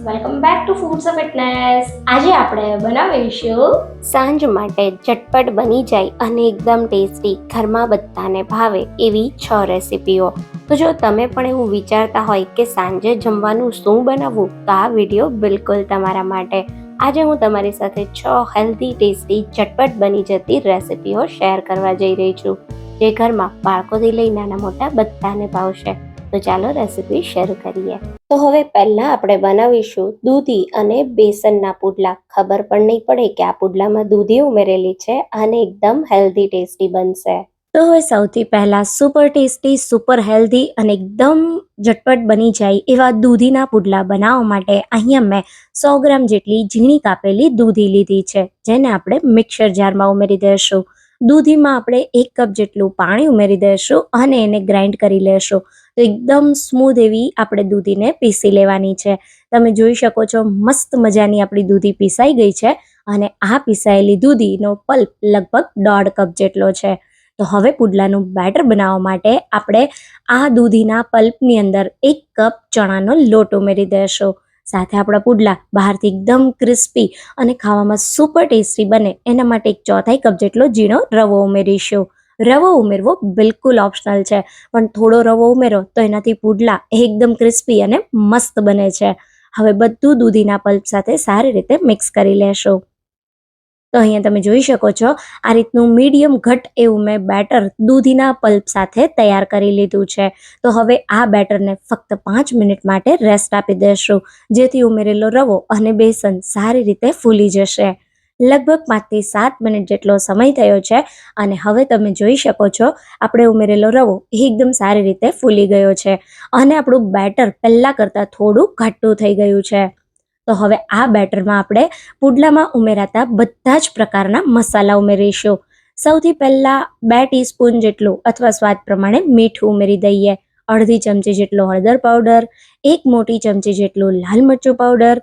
Welcome back to foods of fitness. આજે આપણે બનાવીશું સાંજ માટે ઝટપટ બની જાય અને એકદમ ટેસ્ટી, ઘરમાં બધાને ભાવે એવી 6 રેસીપીઓ. તો જો તમે પણ એવું વિચારતા હોય કે સાંજે જમવાનું શું બનાવવું, તો આ વિડીયો બિલકુલ તમારા માટે. આજે હું તમારી સાથે 6 હેલ્ધી, ટેસ્ટી, ઝટપટ બની જતી રેસીપીઓ શેર કરવા જઈ રહી છું, જે ઘરમાં બાળકોથી લઈ નાના મોટા બધાને ભાવશે. તો ચાલો રેસીપી શરૂ કરીએ. તો હવે પહેલા આપણે બનાવીશું દૂધી અને બેસનના પુડલા. ખબર પણ નહીં પડે કે આ પુડલામાં દૂધી ઉમેરેલી છે અને એકદમ હેલ્ધી ટેસ્ટી બનશે. તો હવે સૌથી પહેલા સુપર ટેસ્ટી, સુપર હેલ્ધી અને એકદમ ઝટપટ બની જાય એવા દૂધીના પુડલા બનાવવા માટે અહીંયા મેં 100 ગ્રામ જેટલી ઝીણી કાપેલી દૂધી લીધી છે, જેને આપણે મિક્સર જારમાં ઉમેરી દઈશું. દૂધીમાં આપણે 1 કપ જેટલું પાણી ઉમેરી દઈશું અને એને ગ્રાઇન્ડ કરી લેશું. તો એકદમ સ્મૂધ એવી આપણે દૂધીને પીસી લેવાની છે. તમે જોઈ શકો છો મસ્ત મજાની આપણી દૂધી પીસાઈ ગઈ છે અને આ પીસાયેલી દૂધીનો પલ્પ લગભગ 1.5 કપ જેટલો છે. તો હવે પુડલાનું બેટર બનાવવા માટે આપણે આ દૂધીના પલ્પની અંદર 1 કપ ચણાનો લોટ ઉમેરી દઈશું. સાથે આપણા પુડલા બહારથી એકદમ ક્રિસ્પી અને ખાવામાં સુપર ટેસ્ટી બને એના માટે 1/4 કપ જેટલો ઝીણો રવો ઉમેરીશું. રવો ઉમેરવો બિલકુલ ઓપ્શનલ છે, પણ થોડો રવો ઉમેરો તો એનાથી પુડલા એકદમ ક્રિસ્પી અને મસ્ત બને છે. હવે બધું દૂધીના પલ્પ સાથે સારી રીતે મિક્સ કરી લેશું. તો અહીંયા તમે જોઈ શકો છો આ રીતનું મીડિયમ ઘટ એવું મેં બેટર દૂધીના પલ્પ સાથે તૈયાર કરી લીધું છે. તો હવે આ બેટરને ફક્ત 5 મિનિટ માટે રેસ્ટ આપી દેશું, જેથી ઉમેરેલો રવો અને બેસન સારી રીતે ફૂલી જશે. લગભગ 5 થી 7 મિનિટ જેટલો સમય થયો છે અને હવે તમે જોઈ શકો છો આપણે ઉમેરેલો રવો એકદમ સારી રીતે ફૂલી ગયો છે અને આપણું બેટર પહેલાં કરતાં થોડું ઘાટું થઈ ગયું છે. તો હવે આ બેટરમાં આપણે પુડલામાં ઉમેરાતા બધા જ પ્રકારના મસાલા ઉમેરીશું. સૌથી પહેલાં 2 ટીસ્પૂન જેટલું અથવા સ્વાદ પ્રમાણે મીઠું ઉમેરી દઈએ, અડધી ચમચી જેટલો હળદર પાવડર, 1 મોટી ચમચી જેટલું લાલ મરચું પાવડર,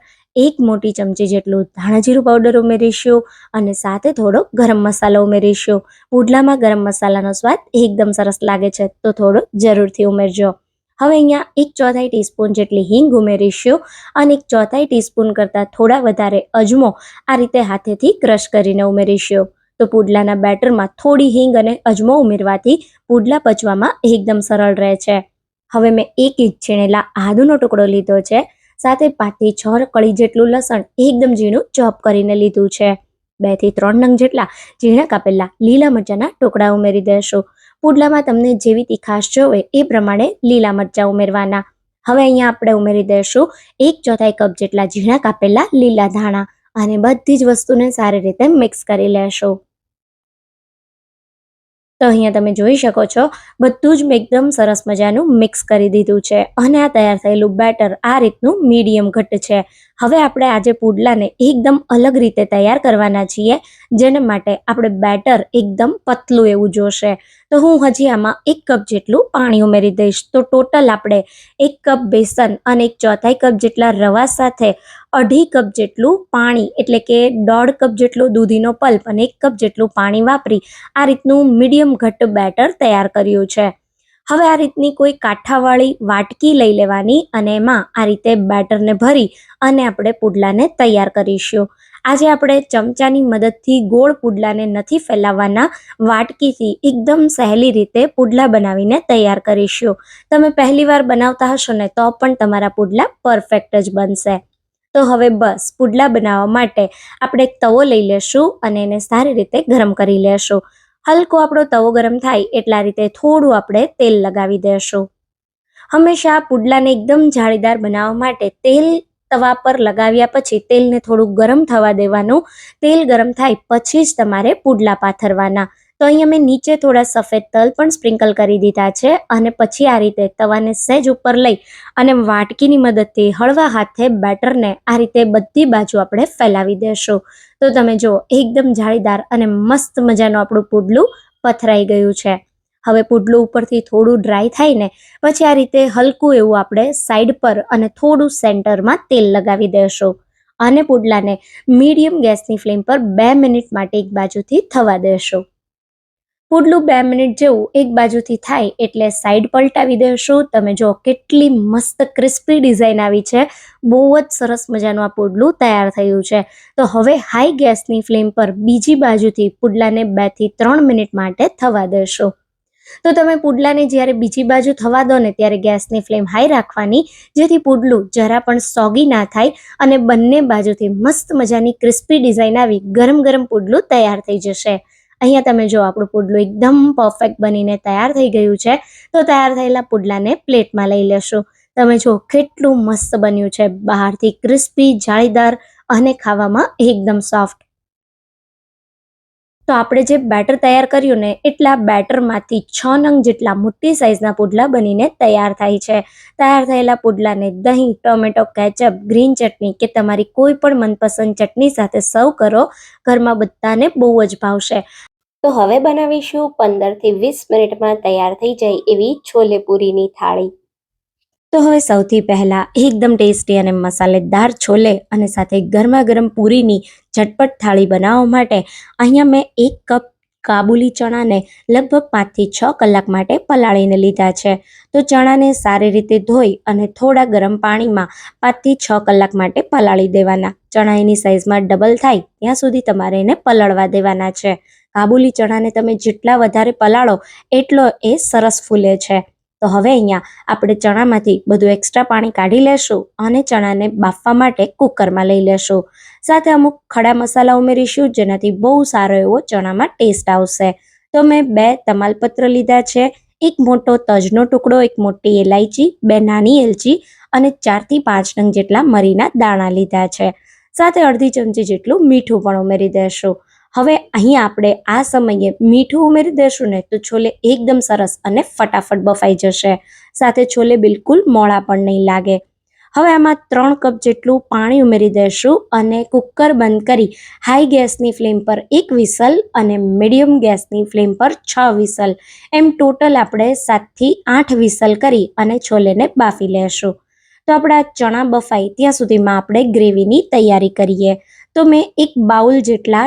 1 મોટી ચમચી જેટલું ધાણા જીરું પાવડર ઉમેરીશું અને સાથે થોડો ગરમ મસાલો ઉમેરીશું. પુડલામાં ગરમ મસાલાનો સ્વાદ એકદમ સરસ લાગે છે, તો થોડો જરૂરથી ઉમેરજો. હવે અહીંયા 1/4 ટીસ્પૂન જેટલી હિંગ ઉમેરીશું અને 1/4 ટીસ્પૂન કરતાં થોડા વધારે અજમો આ રીતે હાથેથી ક્રશ કરીને ઉમેરીશું. તો પુડલાના બેટરમાં થોડી હિંગ અને અજમો ઉમેરવાથી પુડલા પચવામાં એકદમ સરળ રહે છે. હવે મેં 1 ઇંચ છીણેલા આદુનો ટુકડો લીધો છે, સાથે 5 થી 6 કળી જેટલું લસણ એકદમ ઝીણું ચોપ કરીને લીધું છે. 2 થી 3 નંગ જેટલા ઝીણા કાપેલા લીલા મરચાંના ટુકડા ઉમેરી દેશું. પુડલામાં તમને જેવી તીખાશ જોવે એ પ્રમાણે લીલા મરચાં ઉમેરવાના. હવે અહીંયા આપણે ઉમેરી દઈશું 1/4 કપ જેટલા ઝીણા કાપેલા લીલા ધાણા અને બધી જ વસ્તુને સારી રીતે મિક્સ કરી લેશું. તો અહીંયા તમે જોઈ શકો છો બધું જ મેં એકદમ સરસ મજાનું મિક્સ કરી દીધું છે અને આ તૈયાર થયેલું બેટર આ રીતનું મીડિયમ ઘટ છે. હવે આપણે આજે પુડલાને એકદમ અલગ રીતે તૈયાર કરવાના છીએ, જેના માટે આપણે બેટર એકદમ પતલું એવું જોશે. તો હું હજી આમાં 1 કપ જેટલું પાણી ઉમેરી દઈશ. તો ટોટલ આપણે 1 કપ બેસન અને 1/4 કપ જેટલા રવા સાથે 2.5 કપ જેટલું પાણી, એટલે કે 1.5 કપ જેટલો દૂધીનો પલ્પ અને 1 કપ જેટલું પાણી વાપરી આ રીતનું મીડિયમ ઘટ્ટ બેટર તૈયાર કર્યું છે. હવે આ રીતની કોઈ કાંઠાવાળી વાટકી લઈ લેવાની અને એમાં આ રીતે બેટરને ભરી અને આપણે પુડલાને તૈયાર કરીશું. આજે આપણે ચમચાની મદદથી ગોળ પુડલાને નથી ફેલાવવાના, વાટકીથી એકદમ સહેલી રીતે પુડલા બનાવીને તૈયાર કરીશું. તમે પહેલીવાર બનાવતા હશો ને તો પણ તમારા પુડલા પરફેક્ટ જ બનશે. તો હવે બસ પુડલા બનાવવા માટે આપણે એક તવો લઈ લેશું અને એને સારી રીતે ગરમ કરી લેશું. હલકો આપણો તવો ગરમ થાય એટલા રીતે થોડું આપણે તેલ લગાવી દઈશું. હંમેશા પુડલાને એકદમ જાળીદાર બનાવવા માટે તેલ તવા પર લગાવ્યા પછી તેલને થોડું ગરમ થવા દેવાનું. તેલ ગરમ થાય પછી જ તમારે પુડલા પાથરવાના. તો અહીંયા મેં નીચે થોડા સફેદ તલ પણ સ્પ્રિંકલ કરી દીધા છે અને પછી આ રીતે તવાને સહેજ ઉપર લઈ અને વાટકીની મદદથી હળવા હાથે બેટરને આ રીતે બધી બાજુ આપણે ફેલાવી દેશું. તો તમે જુઓ એકદમ જાળીદાર અને મસ્ત મજાનું આપણું પુડલું પથરાઈ ગયું છે. હવે પુડલું ઉપરથી થોડું ડ્રાય થાય ને પછી આ રીતે હલકું એવું આપણે સાઈડ પર અને થોડું સેન્ટરમાં તેલ લગાવી દેશું અને પુડલાને મીડિયમ ગેસની ફ્લેમ પર 2 મિનિટ માટે એક બાજુથી થવા દેશું. પુડલું 2 મિનિટ જેવું એક બાજુથી થાય એટલે સાઈડ પલટાવી દેશું. તમે જો કેટલી મસ્ત ક્રિસ્પી ડિઝાઇન આવી છે. બહુ જ સરસ મજાનું આ પુડલું તૈયાર થયું છે. તો હવે હાઈ ગેસની ફ્લેમ પર બીજી બાજુથી પુડલાને 2 થી 3 મિનિટ માટે થવા દેશો. તો તમે પુડલાને જ્યારે બીજી બાજુ થવા દો ને ત્યારે ગેસની ફ્લેમ હાઈ રાખવાની, જેથી પુડલું જરા પણ સોગી ના થાય અને બંને બાજુથી મસ્ત મજાની ક્રિસ્પી ડિઝાઇન આવી ગરમ ગરમ પુડલું તૈયાર થઈ જશે. અહીંયા તમે જો આપણું પુડલું એકદમ પરફેક્ટ બનીને તૈયાર થઈ ગયું છે. તો તૈયાર થયેલા પુડલાને પ્લેટમાં લઈ લેશું. તમે જો કેટલું મસ્ત બન્યું છે, બહારથી ક્રિસ્પી, જાળીદાર અને ખાવામાં એકદમ સોફ્ટ. તો આપણે જે બેટર તૈયાર કર્યું ને એટલા બેટરમાંથી 6 નંગ જેટલા મોટી સાઇઝના પુડલા બનીને તૈયાર થાય છે. તૈયાર થયેલા પુડલાને દહીં, ટોમેટો કેચઅપ, ગ્રીન ચટણી કે તમારી કોઈ પણ મનપસંદ ચટણી સાથે સર્વ કરો. ઘરમાં બધાને બહુ જ ભાવશે. તો હવે બનાવીશું 15 થી 20 મિનિટમાં તૈયાર થઈ જાય એવી છોલે પૂરીની થાળી. તો હવે સૌથી પહેલા એકદમ ટેસ્ટી અને મસાલેદાર છોલે અને સાથે ગરમા ગરમ પૂરીની ઝટપટ થાળી બનાવવા માટે અહીંયા મેં 1 કપ કાબુલી ચણાને લગભગ 5 થી 6 કલાક માટે પલાળીને લીધા છે. તો ચણાને સારી રીતે ધોઈ અને થોડા ગરમ પાણીમાં 5 થી 6 કલાક માટે પલાળી દેવાના. ચણા એની સાઈઝમાં ડબલ થાય ત્યાં સુધી તમારે એને પલળવા દેવાના છે. કાબુલી ચણાને તમે જેટલા વધારે પલાળો એટલો એ સરસ ફૂલે છે. તો હવે અહીંયા આપણે ચણામાંથી બધું એક્સ્ટ્રા પાણી કાઢી લેશું અને ચણાને બાફવા માટે કુકરમાં લઈ લેશું. સાથે અમુક ખડા મસાલા ઉમેરીશું, જેનાથી બહુ સારો એવો ચણામાં ટેસ્ટ આવશે. તો મેં 2 તમાલપત્ર લીધા છે, 1 મોટો તજનો ટુકડો, 1 મોટી એલાયચી, 2 નાની એલચી અને 4 થી 5 નંગ જેટલા મરીના દાણા લીધા છે. સાથે અડધી ચમચી જેટલું મીઠું પણ ઉમેરી દેશું. હવે અહીં આપણે આ સમયે મીઠું ઉમેરી દેશું ને તો છોલે એકદમ સરસ અને ફટાફટ બફાઈ જશે. સાથે છોલે બિલકુલ મોળા પણ નહીં લાગે. હવે આમાં 3 કપ જેટલું પાણી ઉમેરી દેશું અને કુકર બંધ કરી હાઈ ગેસની ફ્લેમ પર 1 વિસલ અને મીડિયમ ગેસની ફ્લેમ પર 6 વિસલ, એમ ટોટલ આપણે 7 થી 8 વિસલ કરી અને છોલેને બાફી લેશું. તો આપણા ચણા બફાય ત્યાં સુધીમાં આપણે ગ્રેવીની તૈયારી કરીએ. તો મેં 1 બાઉલ જેટલા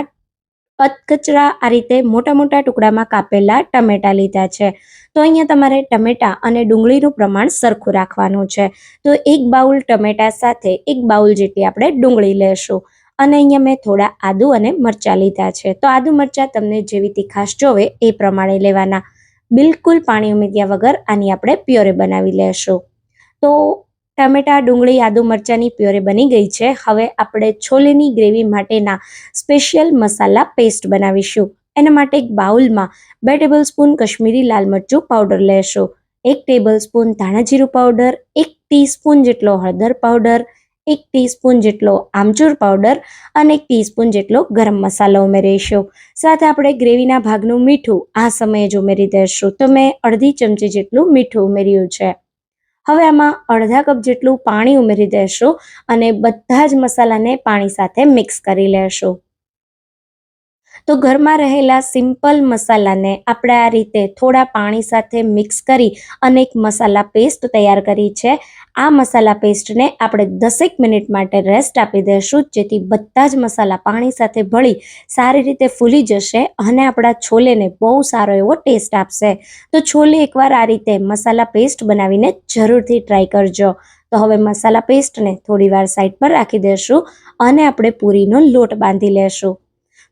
કચરા આ રીતે મોટા મોટા ટુકડામાં કાપેલા ટમેટા લીધા છે. તો અહીંયા તમારે ટમેટા અને ડુંગળીનું પ્રમાણ સરખું રાખવાનું છે. તો 1 બાઉલ ટમેટા સાથે 1 બાઉલ જેટલી આપણે ડુંગળી લેશું. અને અહીંયા મેં થોડા આદુ અને મરચાં લીધા છે. તો આદુ મરચાં તમને જેવી તીખાશ જોવે એ પ્રમાણે લેવાના. બિલકુલ પાણી ઉમેર્યા વગર આની આપણે પ્યોરે બનાવી લેશું. તો ટમેટા, ડુંગળી, આદુ મરચાંની પ્યોરે બની ગઈ છે. હવે આપણે છોલેની ગ્રેવી માટેના સ્પેશિયલ મસાલા પેસ્ટ બનાવીશું. એના માટે એક બાઉલમાં 2 ટેબલસ્પૂન કશ્મીરી લાલ મરચું પાવડર લેશું, 1 ટેબલસ્પૂન ધાણા જીરું પાવડર, 1 ટીસ્પૂન જેટલો હળદર પાવડર, 1 ટીસ્પૂન જેટલો આમચૂર પાવડર અને 1 ટીસ્પૂન જેટલો ગરમ મસાલો ઉમેરીશું. સાથે આપણે ગ્રેવીના ભાગનું મીઠું આ સમયે જ ઉમેરી દઈશું. તો મેં અડધી ચમચી જેટલું મીઠું ઉમેર્યું છે. હવે આમાં અડધા કપ જેટલું પાણી ઉમેરી દેશું અને બધા જ મસાલાને પાણી સાથે મિક્સ કરી લેશું. તો ઘરમાં રહેલા સિમ્પલ મસાલાને આપણે આ રીતે થોડા પાણી સાથે મિક્સ કરી અને એક મસાલા પેસ્ટ તૈયાર કરી છે. આ મસાલા પેસ્ટને આપણે 10 મિનિટ માટે રેસ્ટ આપી દઈશું, જેથી બધા જ મસાલા પાણી સાથે ભળી સારી રીતે ફૂલી જશે અને આપણા છોલેને બહુ સારો એવો ટેસ્ટ આપશે. તો છોલે એકવાર આ રીતે મસાલા પેસ્ટ બનાવીને જરૂરથી ટ્રાય કરજો. તો હવે મસાલા પેસ્ટને થોડી વાર સાઈડ પર રાખી દઈશું અને આપણે પૂરીનો લોટ બાંધી લેશું.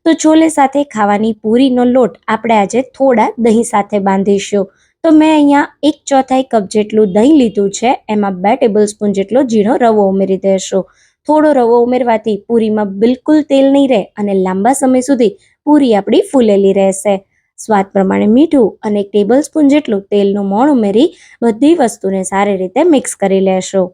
તો છોલે સાથે ખાવાની પૂરીનો લોટ આપણે આજે થોડા દહીં સાથે બાંધીશું. તો મેં અહીંયા 1/4 કપ જેટલું દહીં લીધું છે. એમાં 2 ટેબલસ્પૂન જેટલો ઝીણો રવો ઉમેરી દઈશું. થોડો રવો ઉમેરવાથી પૂરીમાં બિલકુલ તેલ નહીં રહે અને લાંબા સમય સુધી પૂરી આપણી ફૂલેલી રહેશે. સ્વાદ પ્રમાણે મીઠું અને 1 ટેબલસ્પૂન જેટલું તેલનું મોણ ઉમેરી બધી વસ્તુને સારી રીતે મિક્સ કરી લેશું.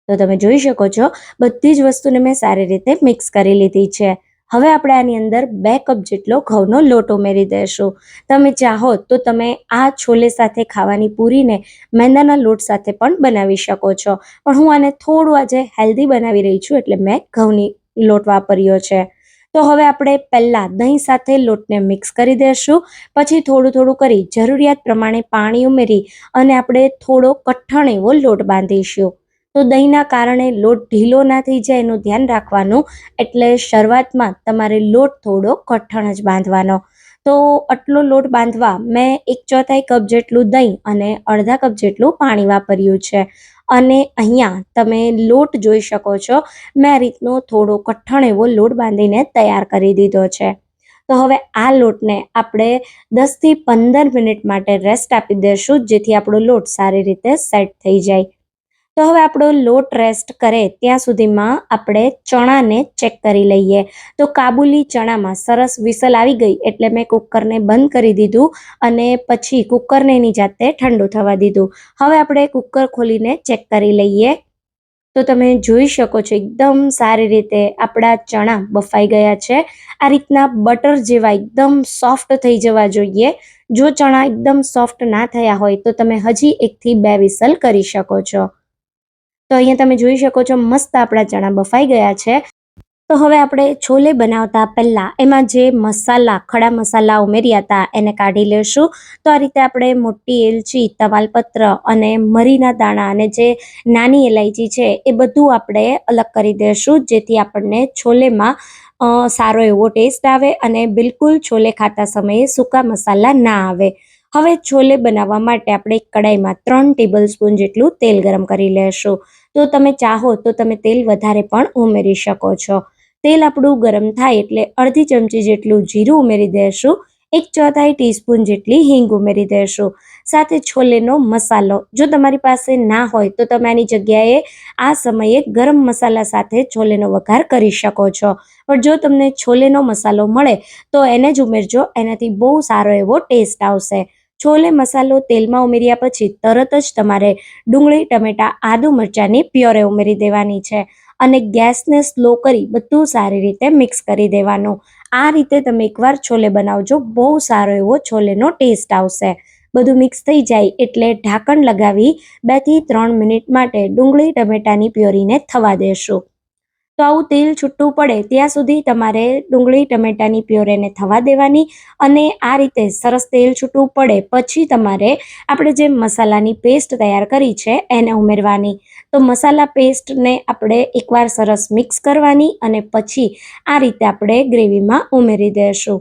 તો તમે જોઈ શકો છો બધી જ વસ્તુને મેં સારી રીતે મિક્સ કરી લીધી છે. હવે આપણે આની અંદર 2 કપ જેટલો ઘઉંનો લોટ ઉમેરી દઈશું. તમે ચાહો તો તમે આ છોલે સાથે ખાવાની પૂરીને મેંદાના લોટ સાથે પણ બનાવી શકો છો, પણ હું આને થોડું આજે હેલ્ધી બનાવી રહી છું એટલે મેં ઘઉંની લોટ વાપર્યો છે. તો હવે આપણે પહેલાં દહીં સાથે લોટને મિક્સ કરી દઈશું. પછી થોડું થોડું કરી જરૂરિયાત પ્રમાણે પાણી ઉમેરી અને આપણે થોડો કઠણ એવો લોટ બાંધીશું. તો દહીંના કારણે લોટ ઢીલો ના થઈ જાય એનું ધ્યાન રાખવાનું, એટલે શરૂઆતમાં તમારે લોટ થોડો કઠણ જ બાંધવાનો. તો આટલો લોટ બાંધવા મેં 1/4 કપ જેટલું દહીં અને અડધા કપ જેટલું પાણી વાપર્યું છે. અને અહીંયા તમે લોટ જોઈ શકો છો, મેં આ રીતનો થોડો કઠણ એવો લોટ બાંધીને તૈયાર કરી દીધો છે. તો હવે આ લોટને આપણે 10થી 15 મિનિટ માટે રેસ્ટ આપી દઈશું, જેથી આપણો લોટ સારી રીતે સેટ થઈ જાય. તો હવે આપણો લોટ રેસ્ટ કરે ત્યાં સુધીમાં આપણે ચણાને ચેક કરી લઈએ. તો કાબુલી ચણામાં સરસ વિસલ આવી ગઈ એટલે મેં કુકરને બંધ કરી દીધું અને પછી કુકરને એની જાતે ઠંડુ થવા દીધું. હવે આપણે કુકર ખોલીને ચેક કરી લઈએ. તો તમે જોઈ શકો છો એકદમ સારી રીતે આપણા ચણા બફાઈ ગયા છે. આ રીતના બટર જેવા એકદમ સોફ્ટ થઈ જવા જોઈએ. જો ચણા એકદમ સોફ્ટ ના થયા હોય તો તમે હજી 1 થી 2 વિસલ કરી શકો છો. તો અહીંયા તમે જોઈ શકો છો મસ્ત આપણા ચણા બફાઈ ગયા છે. તો હવે આપણે છોલે બનાવતા પહેલા એમાં જે મસાલા, ખડા મસાલા ઉમેર્યા હતા એને કાઢી લેશું. તો આ રીતે આપણે મોટી એલચી, તમાલપત્ર અને મરીના દાણા અને જે નાની ઇલાયચી છે એ બધું આપણે અલગ કરી દેશું, જેથી આપણને છોલેમાં સારો એવો ટેસ્ટ આવે અને બિલકુલ છોલે ખાતા સમયે સૂકા મસાલા ના આવે. હવે છોલે બનાવવા માટે આપણે એક કડાઈમાં 3 ટેબલ સ્પૂન જેટલું તેલ ગરમ કરી લેશું. તો તમે ચાહો તો તમે તેલ વધારે પણ ઉમેરી શકો છો. તેલ આપણું ગરમ થાય એટલે અડધી ચમચી જેટલું જીરું ઉમેરી દઈશું. 1/4 ટીસ્પૂન જેટલી હિંગ ઉમેરી દઈશું. સાથે છોલેનો મસાલો, જો તમારી પાસે ના હોય તો તમે આની જગ્યાએ આ સમયે ગરમ મસાલા સાથે છોલેનો વઘાર કરી શકો છો. પણ જો તમને છોલેનો મસાલો મળે તો એને જ ઉમેરજો, એનાથી બહુ સારો એવો ટેસ્ટ આવશે. છોલે મસાલો તેલમાં ઉમેર્યા પછી તરત જ તમારે ડુંગળી, ટમેટા, આદુ, મરચાંની પ્યોરે ઉમેરી દેવાની છે અને ગેસને સ્લો કરી બધું સારી રીતે મિક્સ કરી દેવાનું. આ રીતે તમે એકવાર છોલે બનાવજો, બહુ સારો એવો છોલેનો ટેસ્ટ આવશે. બધું મિક્સ થઈ જાય એટલે ઢાંકણ લગાવી 2 થી 3 મિનિટ માટે ડુંગળી, ટમેટાની પ્યોરીને થવા દેશું. તો આવું તેલ છૂટું પડે ત્યાં સુધી તમારે ડુંગળી, ટમેટાની પ્યોરેને થવા દેવાની અને આ રીતે સરસ તેલ છૂટું પડે પછી તમારે આપણે જે મસાલાની પેસ્ટ તૈયાર કરી છે એને ઉમેરવાની. તો મસાલા પેસ્ટને આપણે એકવાર સરસ મિક્સ કરવાની અને પછી આ રીતે આપણે ગ્રેવીમાં ઉમેરી દઈશું.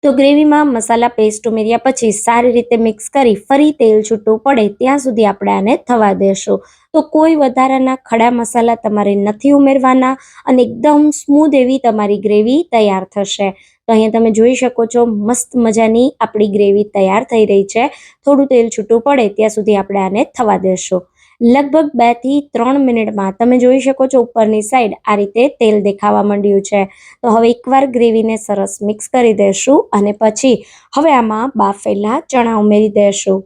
તો ગ્રેવીમાં મસાલા પેસ્ટ ઉમેર્યા પછી સારી રીતે મિક્સ કરી ફરી તેલ છૂટું પડે ત્યાં સુધી આપણે આને થવા દેશું. તો કોઈ વધારાના ખડા મસાલા તમારે નથી ઉમેરવાના અને એકદમ સ્મૂધ એવી તમારી ગ્રેવી તૈયાર થશે. તો અહીંયા તમે જોઈ શકો છો મસ્ત મજાની આપણી ગ્રેવી તૈયાર થઈ રહી છે. થોડું તેલ છૂટું પડે ત્યાં સુધી આપણે આને થવા દેશું. લગભગ 2 થી 3 મિનિટમાં તમે જોઈ શકો છો ઉપરની સાઈડ આ રીતે તેલ દેખાવા માંડ્યું છે. તો હવે એકવાર ગ્રેવીને સરસ મિક્સ કરી દઈશું અને પછી હવે આમાં બાફેલા ચણા ઉમેરી દઈશું.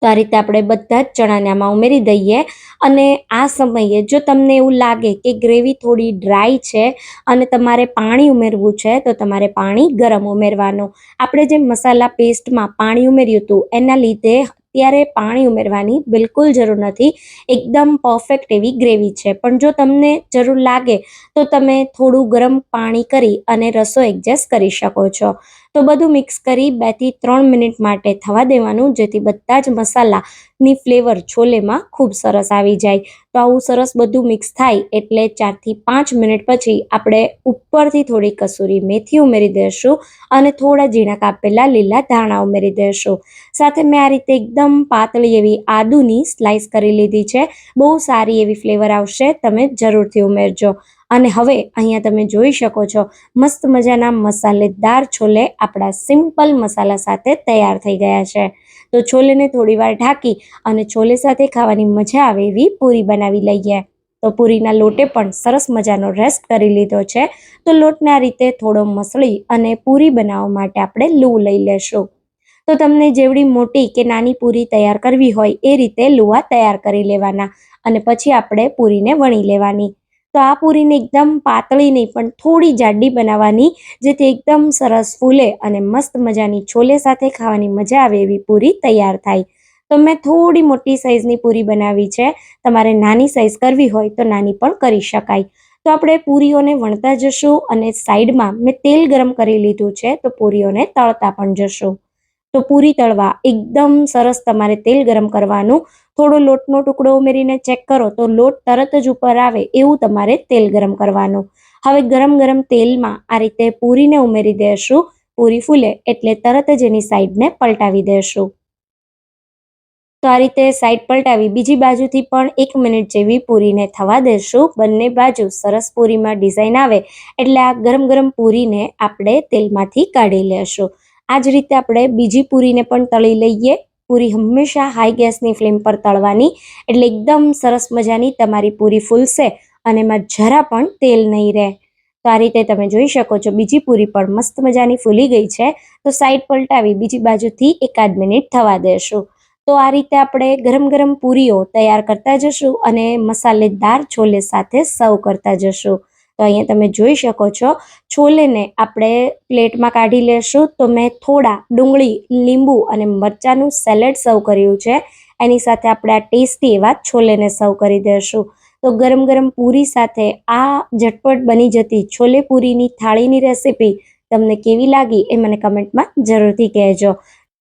તો આ રીતે આપણે બધા જ ચણાને આમાં ઉમેરી દઈએ અને આ સમયે જો તમને એવું લાગે કે ગ્રેવી થોડી ડ્રાય છે અને તમારે પાણી ઉમેરવું છે તો તમારે પાણી ગરમ ઉમેરવાનું. આપણે જે મસાલા પેસ્ટમાં પાણી ઉમેર્યું હતું એના લીધે અત્યારે પાણી ઉમેરવાની બિલકુલ જરૂર નથી. એકદમ પરફેક્ટ એવી ગ્રેવી છે. પણ જો તમને જરૂર લાગે તો તમે થોડું ગરમ પાણી કરી અને રસો એડજસ્ટ કરી શકો છો. તો બધું મિક્સ કરી 2 થી 3 મિનિટ માટે થવા દેવાનું, જેથી બધા જ મસાલાની ફ્લેવર છોલેમાં ખૂબ સરસ આવી જાય. તો આવું સરસ બધું મિક્સ થાય એટલે 4 થી 5 મિનિટ પછી આપણે ઉપરથી થોડી કસૂરી મેથી ઉમેરી દઈશું અને થોડા ઝીણા કાપેલા લીલા ધાણા ઉમેરી દઈશું. સાથે મેં આ રીતે એકદમ પાતળી એવી આદુની સ્લાઇસ કરી લીધી છે. બહુ સારી એવી ફ્લેવર આવશે, તમે જરૂરથી ઉમેરજો. અને હવે અહીંયા તમે જોઈ શકો છો મસ્ત મજાના મસાલેદાર છોલે આપણા સિમ્પલ મસાલા સાથે તૈયાર થઈ ગયા છે. તો છોલેને થોડીવાર ઢાંકી અને છોલે સાથે ખાવાની મજા આવે એવી પૂરી બનાવી લઈએ. તો પૂરીના લોટે પણ સરસ મજાનો રેસ્ટ કરી લીધો છે. તો લોટને આ રીતે થોડો મસળી અને પૂરી બનાવવા માટે આપણે લૂ લઈ લેશું. તો તમને જેવડી મોટી કે નાની પૂરી તૈયાર કરવી હોય એ રીતે લુવા તૈયાર કરી લેવાના અને પછી આપણે પૂરીને વણી લેવાની. તો આ પૂરીને એકદમ પાતળી નહીં પણ થોડી જાડી બનાવવાની, જેથી એકદમ સરસ ફૂલે અને મસ્ત મજાની છોલે સાથે ખાવાની મજા આવે એવી પૂરી તૈયાર થાય. તો મેં થોડી મોટી સાઈઝની પૂરી બનાવી છે. તમારે નાની સાઈઝ કરવી હોય તો નાની પણ કરી શકાય. તો આપણે પૂરીઓને વણતા જશું અને સાઈડમાં મેં તેલ ગરમ કરી લીધું છે, તો પૂરીઓને તળતા પણ જશું. તો પૂરી તળવા એકદમ સરસ તમારે તેલ ગરમ કરવાનું. થોડો લોટનો ટુકડો ઉમેરીને ચેક કરો તો લોટ તરત જ ઉપર આવે એવું તમારે તેલ ગરમ કરવાનું. હવે ગરમ ગરમ તેલમાં આ રીતે પૂરીને ઉમેરી દઈશું. પૂરી ફૂલે એટલે તરત જ એની સાઈડને પલટાવી દઈશું. તો આ રીતે સાઈડ પલટાવી બીજી બાજુથી પણ 1 મિનિટ જેવી પૂરીને થવા દેશું. બંને બાજુ સરસ પૂરીમાં ડિઝાઇન આવે એટલે આ ગરમ ગરમ પૂરીને આપણે તેલમાંથી કાઢી લેશું. આ જ રીતે આપણે બીજી પૂરીને પણ તળી લઈએ. પૂરી હંમેશા હાઈ ગેસની ફ્લેમ પર તળવાની, એટલે એકદમ સરસ મજાની તમારી પૂરી ફૂલશે અને એમાં જરા પણ તેલ નહીં રહે. તો આ રીતે તમે જોઈ શકો છો બીજી પૂરી પણ મસ્ત મજાની ફૂલી ગઈ છે. તો સાઈડ પલટાવી બીજી બાજુથી 1 મિનિટ થવા દેશું. તો આ રીતે આપણે ગરમ ગરમ પૂરીઓ તૈયાર કરતા જશું અને મસાલેદાર છોલે સાથે સર્વ કરતા જશું. તો અહીંયા તમે જોઈ શકો છો છોલેને આપણે પ્લેટમાં કાઢી લેશું. તો મેં થોડા ડુંગળી, લીંબુ અને મરચાંનું સેલેડ સર્વ કર્યું છે. એની સાથે આપણે આ ટેસ્ટી એવા છોલેને સર્વ કરી દઈશું. તો ગરમ ગરમ પૂરી સાથે આ ઝટપટ બની જતી છોલે પૂરીની થાળીની રેસીપી તમને કેવી લાગી એ મને કમેન્ટમાં જરૂરથી કહેજો.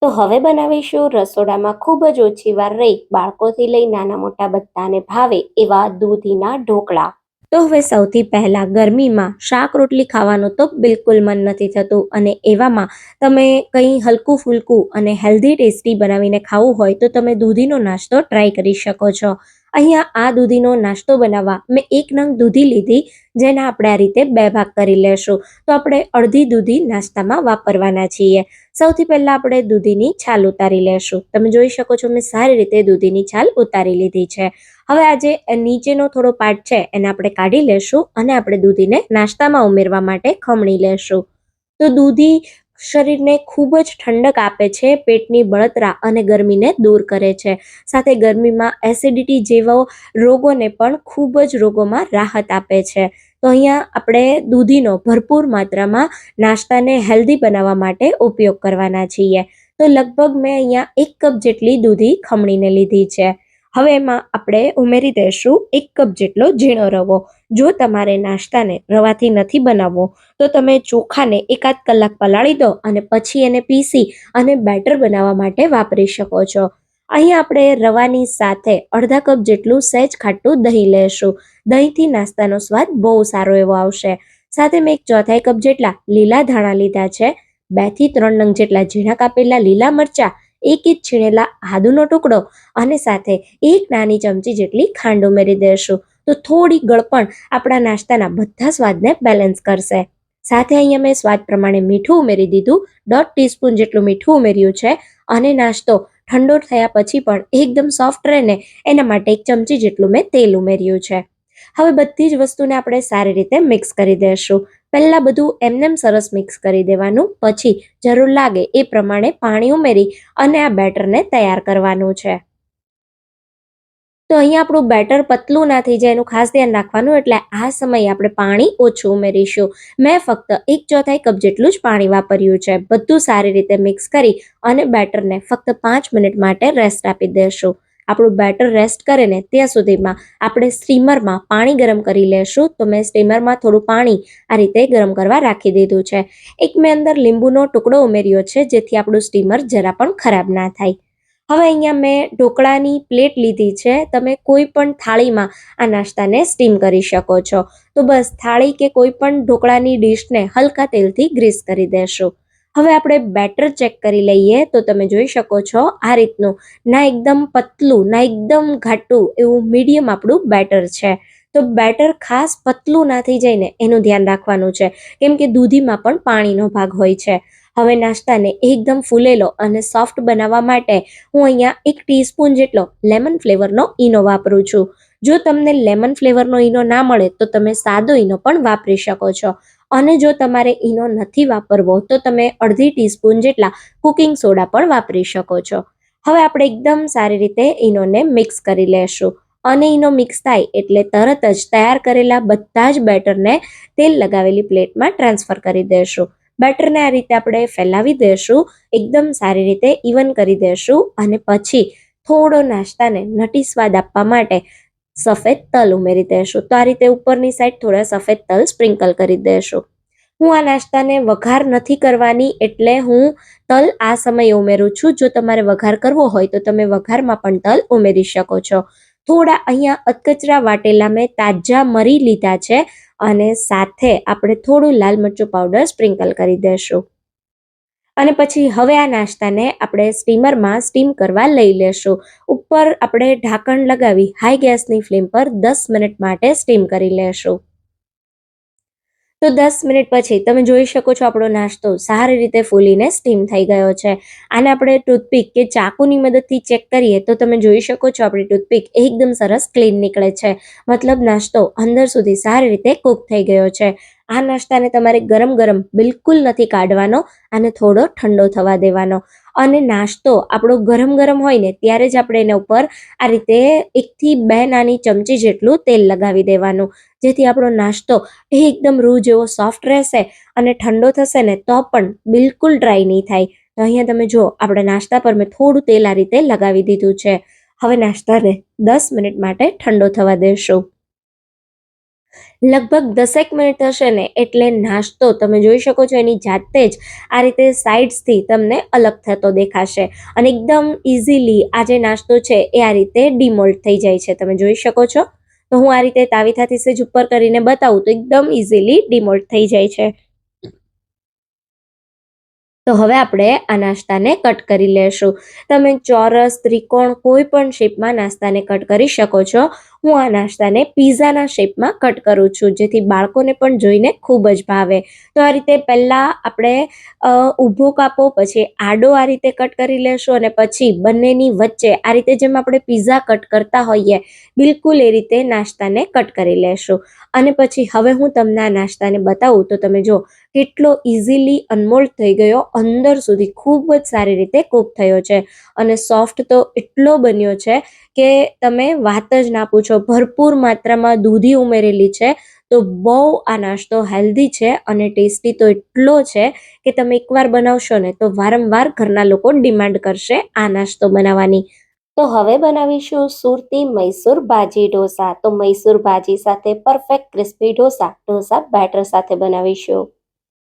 તો હવે બનાવીશું રસોડામાં ખૂબ જ ઓછી વાર રહી બાળકોથી લઈ નાના મોટા બધાને ભાવે એવા દૂધીના ઢોકળા. તો હવે સૌથી પહેલા ગરમીમાં શાક રોટલી ખાવાનું તો બિલકુલ મન નથી થતું, અને એવામાં તમે કંઈ હલકું ફૂલકું અને હેલ્ધી ટેસ્ટી બનાવીને ખાવું હોય તો તમે દૂધીનો નાસ્તો ટ્રાય કરી શકો છો. અહીંયા આ દૂધીનો નાસ્તો બનાવવા મેં 1 નંગ દૂધી લીધી, જેના આપણે આ રીતે 2 ભાગ કરી લેશું. તો આપણે અડધી દૂધી નાસ્તામાં વાપરવાના છીએ. સૌથી પહેલા આપણે દૂધીની છાલ ઉતારી લેશું. તમે જોઈ શકો છો મેં સારી રીતે દૂધીની છાલ ઉતારી લીધી છે. હવે આ જે નીચેનો થોડો પાર્ટ છે એને આપણે કાઢી લેશું અને આપણે દૂધીને નાસ્તામાં ઉમેરવા માટે ખમણી લેશું. તો દૂધી શરીરને ખૂબ જ ઠંડક આપે છે, પેટની બળતરા અને ગરમીને દૂર કરે છે. સાથે ગરમીમાં એસિડિટી જેવા રોગોને પણ ખૂબ જ રોગોમાં રાહત આપે છે. તો અહીંયા આપણે દૂધીનો ભરપૂર માત્રામાં નાસ્તાને હેલ્ધી બનાવવા માટે ઉપયોગ કરવાના છીએ. તો લગભગ મેં અહીંયા 1 કપ જેટલી દૂધી ખમણીને લીધી છે. હવે એમાં આપણે ઉમેરી દઈશું 1 કપ જેટલો ઝીણો રવો. જો તમારે નાસ્તાને રવાથી નથી બનાવવો તો તમે ચોખાને 1 કલાક પલાળી દો અને પછી એને પીસી અને બેટર બનાવવા માટે વાપરી શકો છો. અહીંયા આપણે રવાની સાથે અડધા કપ જેટલું સહેજ ખાટું દહીં લેશું. દહીંથી નાસ્તાનો સ્વાદ બહુ સારો એવો આવશે. સાથે મેં 1/4 કપ જેટલા લીલા ધાણા લીધા છે. 2 થી 3 નંગ જેટલા ઝીણા કાપેલા લીલા મરચા, 1 ઇંચ છીણેલા આદુનો ટુકડો અને સાથે 1 નાની ચમચી જેટલી ખાંડ ઉમેરી દઈશું. તો થોડી ગળપણ આપણા નાસ્તાના બધા સ્વાદને બેલેન્સ કરશે. સાથે અહીંયા મેં સ્વાદ પ્રમાણે મીઠું ઉમેરી દીધું. 1/2 ટીસ્પૂન જેટલું મીઠું ઉમેર્યું છે. અને નાસ્તો ઠંડો થયા પછી પણ એકદમ સોફ્ટ રહે ને એના માટે 1 ચમચી જેટલું મેં તેલ ઉમેર્યું છે. હવે બધી જ વસ્તુને આપણે સારી રીતે મિક્સ કરી દઈશું. પહેલાં બધું એમનેમ સરસ મિક્સ કરી દેવાનું, પછી જરૂર લાગે એ પ્રમાણે પાણી ઉમેરી અને આ બેટરને તૈયાર કરવાનું છે. તો અહીંયા આપણું બેટર પતલું ના થઈ જાય એનું ખાસ ધ્યાન રાખવાનું, એટલે આ સમયે આપણે પાણી ઓછું ઉમેરીશું. મેં ફક્ત 1/4 કપ જેટલું જ પાણી વાપર્યું છે. બધું સારી રીતે મિક્સ કરી અને બેટરને ફક્ત 5 મિનિટ માટે રેસ્ટ આપી દઈશું. આપણું બેટર રેસ્ટ કરે ને ત્યાં સુધીમાં આપણે સ્ટીમરમાં પાણી ગરમ કરી લેશું. તો મેં સ્ટીમરમાં થોડું પાણી આ રીતે ગરમ કરવા રાખી દીધું છે. મેં અંદર લીંબુનો ટુકડો ઉમેર્યો છે, જેથી આપણું સ્ટીમર જરા પણ ખરાબ ના થાય. હવે અહીંયા મેં ઢોકળાની પ્લેટ લીધી છે. તમે કોઈ પણ થાળીમાં આ નાસ્તાને સ્ટીમ કરી શકો છો. તો બસ થાળી કે કોઈ પણ ઢોકળાની ડીશને હલકા તેલથી ગ્રીસ કરી દેશું. હવે આપણે બેટર ચેક કરી લઈએ. તો તમે જોઈ શકો છો આ રીતનું, ના એકદમ પતલું ના એકદમ ઘાટું એવું મીડિયમ આપણું બેટર છે. તો બેટર ખાસ પતલું ના થઈ જાય ને એનું ધ્યાન રાખવાનું છે, કેમ કે દૂધીમાં પણ પાણીનો ભાગ હોય છે. હવે નાસ્તાને એકદમ ફૂલેલો અને સોફ્ટ બનાવવા માટે હું અહીંયા 1 ટીસ્પૂન જેટલો લેમન ફ્લેવરનો ઈનો વાપરું છું. જો તમને લેમન ફ્લેવરનો ઈનો ના મળે તો તમે સાદો ઈનો પણ વાપરી શકો છો. અને જો તમારે ઈનો નથી વાપરવો તો તમે અડધી ટીસ્પૂન જેટલા કુકિંગ સોડા પણ વાપરી શકો છો. હવે આપણે એકદમ સારી રીતે ઈનોને મિક્સ કરી લેશું. અને ઈનો મિક્સ થાય એટલે તરત જ તૈયાર કરેલા બધા જ બેટરને તેલ લગાવેલી પ્લેટમાં ટ્રાન્સફર કરી દઈશું. બેટરને આ રીતે આપણે ફેલાવી દઈશું, એકદમ સારી રીતે ઇવન કરી દઈશું. અને પછી થોડો નાસ્તાને નટી સ્વાદ આપવા માટે સફેદ તલ ઉમેરી દઈશું. તો આ રીતે ઉપરની સાઈડ થોડા સફેદ તલ સ્પ્રિંકલ કરી દઈશું. હું આ નાસ્તાને વઘાર નથી કરવાની, એટલે હું તલ આ સમયે ઉમેરું છું. જો તમારે વઘાર કરવો હોય તો તમે વઘારમાં પણ તલ ઉમેરી શકો છો. થોડા અહીંયા અધકચરા વાટેલા મેં તાજા મરી લીધા છે. અને સાથે આપણે થોડું લાલ મરચું પાવડર સ્પ્રિંકલ કરી દઈશું. અને પછી હવે આ નાસ્તાને આપણે સ્ટીમરમાં સ્ટીમ કરવા લઈ લેશું. ઉપર આપણે ઢાંકણ લગાવી હાઈ ગેસની ફ્લેમ પર 10 મિનિટ માટે સ્ટીમ કરી લેશું. તો 10 મિનિટ પછી તમે જોઈ શકો છો આપણો નાસ્તો સારી રીતે ફૂલીને સ્ટીમ થઈ ગયો છે. આને આપણે ટૂથપીક કે ચાકુની મદદથી ચેક કરીએ તો તમે જોઈ શકો છો આપણી ટૂથપીક એકદમ સરસ ક્લીન નીકળે છે. મતલબ નાસ્તો અંદર સુધી સારી રીતે કૂક થઈ ગયો છે. આ નાસ્તાને તમારે ગરમ ગરમ બિલકુલ નથી કાઢવાનો, આને થોડો ઠંડો થવા દેવાનો. અને નાસ્તો આપણો ગરમ ગરમ હોય ને ત્યારે જ આપણે એના ઉપર આ રીતે 1 થી 2 નાની ચમચી જેટલું તેલ લગાવી દેવાનું, જેથી આપણો નાસ્તો એકદમ રૂ જેવો સોફ્ટ રહેશે અને ઠંડો થશે ને તો પણ બિલકુલ ડ્રાય નહીં થાય. તો અહીંયા તમે જો આપણે નાસ્તા પર મેં થોડું તેલ આ રીતે લગાવી દીધું છે. હવે નાસ્તાને 10 મિનિટ માટે ઠંડો થવા દેશું. લગભગ 10 મિનિટ થશે ને એટલે નાસ્તો તમે જોઈ શકો છો એની જાતે જ આ રીતે સાઇડ્સથી તમને અલગ થતો દેખાશે અને એકદમ ઇઝીલી આ જે નાસ્તો છે એ આ રીતે ડિમોલ્ડ થઈ જાય છે. તમે જોઈ શકો છો. તો હું આ રીતે તાવીથાથી સેજ ઉપર કરીને બતાવું તો એકદમ ઇઝીલી ડિમોલ્ડ થઈ જાય છે. તો હવે આપણે આ નાસ્તાને કટ કરી લેશું. તમે ચોરસ, ત્રિકોણ કોઈ પણ શેપમાં નાસ્તાને કટ કરી શકો છો. હું આ નાસ્તાને પિઝાના શેપમાં કટ કરું છું, જેથી બાળકોને પણ જોઈને ખૂબ જ ભાવે. તો આ રીતે પહેલાં આપણે ઊભો કાપો, પછી આડો આ રીતે કટ કરી લેશું અને પછી બંનેની વચ્ચે આ રીતે જેમ આપણે પિઝા કટ કરતા હોઈએ બિલકુલ એ રીતે નાસ્તાને કટ કરી લેશું. અને પછી હવે હું તમને આ નાસ્તાને બતાવું તો તમે જો કેટલો ઇઝીલી અનમોલ્ડ થઈ ગયો, અંદર સુધી ખૂબ જ સારી રીતે કૂક થયો છે અને સોફ્ટ તો એટલો બન્યો છે કે તમે વાત જ ના પૂછો. ભરપૂર માત્રામાં દૂધી ઉમેરેલી છે, તો બહુ આ નાસ્તો હેલ્ધી છે અને ટેસ્ટી તો એટલો છે કે તમે એકવાર બનાવશો ને તો વારંવાર ઘરના લોકો ડિમાન્ડ કરશે આ નાસ્તો બનાવવાની. તો હવે બનાવીશું સુરતી મૈસૂર ભાજી ઢોસા. તો મૈસૂર ભાજી સાથે પરફેક્ટ ક્રિસ્પી ઢોસા બેટર સાથે બનાવીશું.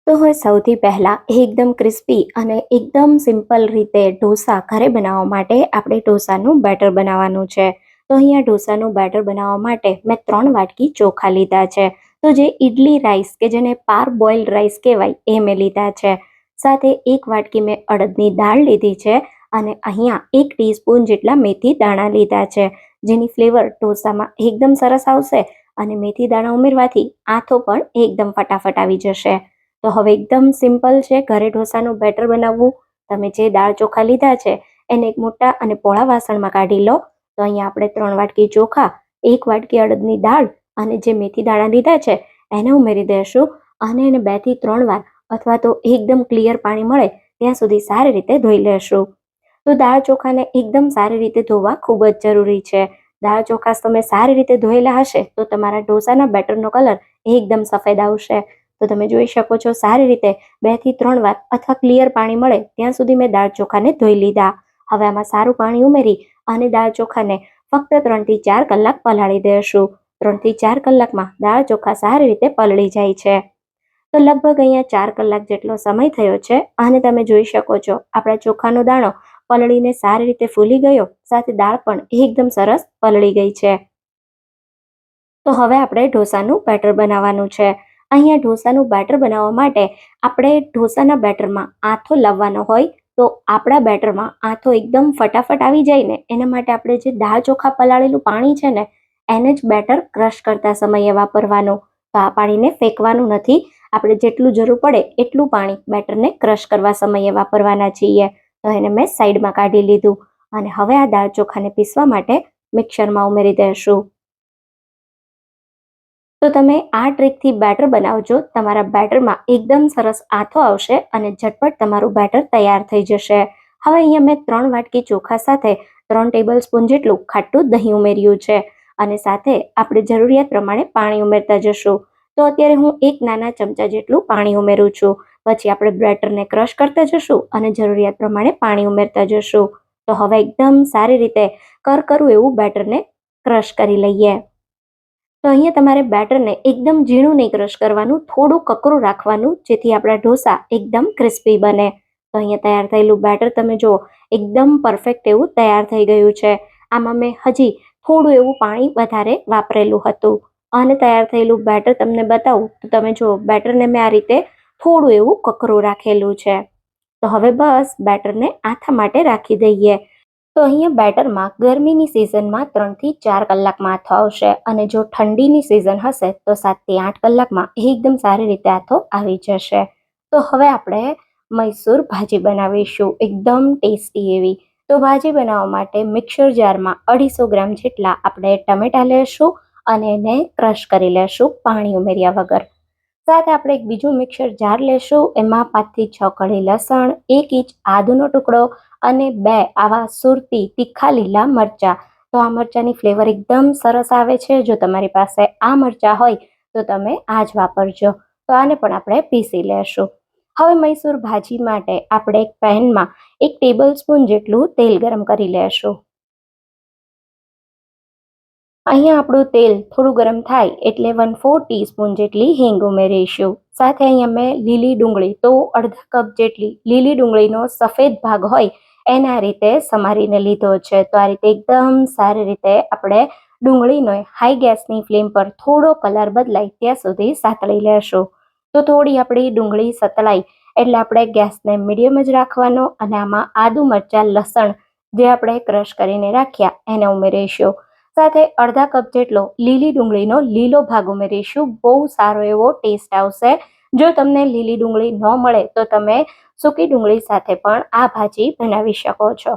તો હવે સૌથી પહેલાં એકદમ ક્રિસ્પી અને એકદમ સિમ્પલ રીતે ઢોસા ઘરે બનાવવા માટે આપણે ઢોસાનું બેટર બનાવવાનું છે. તો અહીંયા ઢોસાનું બેટર બનાવવા માટે મેં 3 વાટકી ચોખા લીધા છે. તો જે ઇડલી રાઈસ કે જેને પાર બોઇલ્ડ રાઈસ કહેવાય એ મેં લીધા છે. સાથે 1 વાટકી મેં અડદની દાળ લીધી છે અને અહીંયા 1 ટીસ્પૂન જેટલા મેથી દાણા લીધા છે, જેની ફ્લેવર ઢોસામાં એકદમ સરસ આવશે અને મેથી દાણા ઉમેરવાથી આથો પણ એકદમ ફટાફટ આવી જશે. તો હવે એકદમ સિમ્પલ છે ઘરે ઢોસાનું બેટર બનાવવું. તમે જે દાળ ચોખા લીધા છે એને એક મોટા અને પોળા વાસણમાં કાઢી લો. તો અહીંયા આપણે 3 વાટકી ચોખા, 1 વાટકી અડદની દાળ અને જે મેથી દાણા લીધા છે એને ઉમેરી દઈશું અને એને 2 થી 3 વાર અથવા તો એકદમ ક્લિયર પાણી મળે ત્યાં સુધી સારી રીતે ધોઈ લેશું. તો દાળ ચોખાને એકદમ સારી રીતે ધોવા ખૂબ જ જરૂરી છે. દાળ ચોખા તમે સારી રીતે ધોયેલા હશે તો તમારા ઢોસાના બેટરનો કલર એકદમ સફેદ આવશે. તો તમે જોઈ શકો છો સારી રીતે 2 થી 3 વાર અથવા ક્લિયર પાણી મળે ત્યાં સુધી મેં દાળ ચોખાને ધોઈ લીધા. હવે આમાં સારું પાણી ઉમેરી અને દાળ ચોખાને ફક્ત 3 થી 4 કલાક પલાળી દઈશું. 3 થી 4 કલાકમાં દાળ ચોખા સારી રીતે પલળી જાય છે. તો લગભગ અહીંયા 4 કલાક જેટલો સમય થયો છે અને તમે જોઈ શકો છો આપણા ચોખાનો દાણો પલળીને સારી રીતે ફૂલી ગયો, સાથે દાળ પણ એકદમ સરસ પલળી ગઈ છે. તો હવે આપણે ઢોસાનું બેટર બનાવવાનું છે. અહીંયા ઢોસાનું બેટર બનાવવા માટે આપણે ઢોસાના બેટરમાં આથો લાવવાનો હોય. તો આપણા બેટરમાં આથો એકદમ ફટાફટ આવી જાય ને એના માટે આપણે જે દાળ ચોખા પલાળેલું પાણી છે ને એને જ બેટર ક્રશ કરતા સમયે વાપરવાનું. તો આ પાણીને ફેંકવાનું નથી. આપણે જેટલું જરૂર પડે એટલું પાણી બેટરને ક્રશ કરવા સમયે વાપરવાના છીએ. તો એને મેં સાઈડમાં કાઢી લીધું અને હવે આ દાળ ચોખાને પીસવા માટે મિક્સરમાં ઉમેરી દઈશું. તો તમે આ ટ્રીકથી બેટર બનાવજો. તમારા બેટરમાં એકદમ સરસ આથો આવશે અને ઝટપટ તમારું બેટર તૈયાર થઈ જશે. હવે અહીંયા મેં 3 વાટકી ચોખા સાથે 3 ટેબલ સ્પૂન જેટલું ખાટું દહીં ઉમેર્યું છે અને સાથે આપણે જરૂરિયાત પ્રમાણે પાણી ઉમેરતા જશું. તો અત્યારે હું 1 નાના ચમચા જેટલું પાણી ઉમેરું છું. પછી આપણે બેટરને ક્રશ કરતા જશું અને જરૂરિયાત પ્રમાણે પાણી ઉમેરતા જશું. તો હવે એકદમ સારી રીતે કરકરું એવું બેટરને ક્રશ કરી લઈએ. તો અહીંયા તમારે બેટરને એકદમ ઝીણું નહીં ક્રશ કરવાનું, થોડું કકરું રાખવાનું, જેથી આપણા ઢોસા એકદમ ક્રિસ્પી બને. તો અહીંયા તૈયાર થયેલું બેટર તમે જુઓ એકદમ પરફેક્ટ એવું તૈયાર થઈ ગયું છે. આમાં મેં હજી થોડું એવું પાણી વધારે વાપરેલું હતું અને તૈયાર થયેલું બેટર તમને બતાવું તો તમે જુઓ બેટરને મેં આ રીતે થોડું એવું કકરું રાખેલું છે. તો હવે બસ બેટરને આથા માટે રાખી દઈએ. તો અહીંયા બેટરમાં ગરમીની સિઝનમાં 3 થી 4 કલાકમાં આથો આવશે અને જો ઠંડીની સિઝન હશે તો 7 થી 8 કલાકમાં એકદમ સારી રીતે આથો આવી જશે. તો હવે આપણે મૈસૂર ભાજી બનાવીશું એકદમ ટેસ્ટી એવી. તો ભાજી બનાવવા માટે મિક્સર જારમાં 250 ગ્રામ જેટલા આપણે ટમેટા લેશું અને એને ક્રશ કરી લેશું પાણી ઉમેર્યા વગર. સાથે આપણે એક બીજું મિક્સર જાર લેશું, એમાં 5 થી 6 કળી લસણ, 1 ઇંચ આદુનો ટુકડો અને 2 આવા સુરતી તીખા લીલા મરચા. તો આ મરચાની ફ્લેવર એકદમ સરસ આવે છે. જો તમારી પાસે આ મરચા હોય તો તમે આ જ વાપરજો. તો આને પણ આપણે પીસી લેશું. હવે મૈસૂર ભાજી માટે આપણે એક પેનમાં 1 ટેબલ સ્પૂન જેટલું તેલ ગરમ કરી લેશું. અહીંયા આપણું તેલ થોડું ગરમ થાય એટલે 1/4 ટીસ્પૂન જેટલી હિંગ ઉમેરીશું. સાથે અહીંયા મેં લીલી ડુંગળી તો અડધા કપ જેટલી લીલી ડુંગળીનો સફેદ ભાગ હોય એના રીતે સમારીને લીધો છે. તો આ રીતે એકદમ સારી રીતે આપણે ડુંગળીનો હાઈ ગેસની ફ્લેમ પર થોડો કલર બદલાય ત્યાં સુધી સાતળી લેશું. તો થોડી આપણી ડુંગળી સતળાઈ એટલે આપણે ગેસને મીડિયમ જ રાખવાનો અને આમાં આદુ મરચાં લસણ જે આપણે ક્રશ કરીને રાખ્યા એને ઉમેરીશું. સાથે અડધા કપ જેટલો લીલી ડુંગળીનો લીલો ભાગ ઉમેરીશું. બહુ સારો એવો ટેસ્ટ આવશે. જો તમને લીલી ડુંગળી ન મળે તો તમે સૂકી ડુંગળી સાથે પણ આ ભાજી બનાવી શકો છો.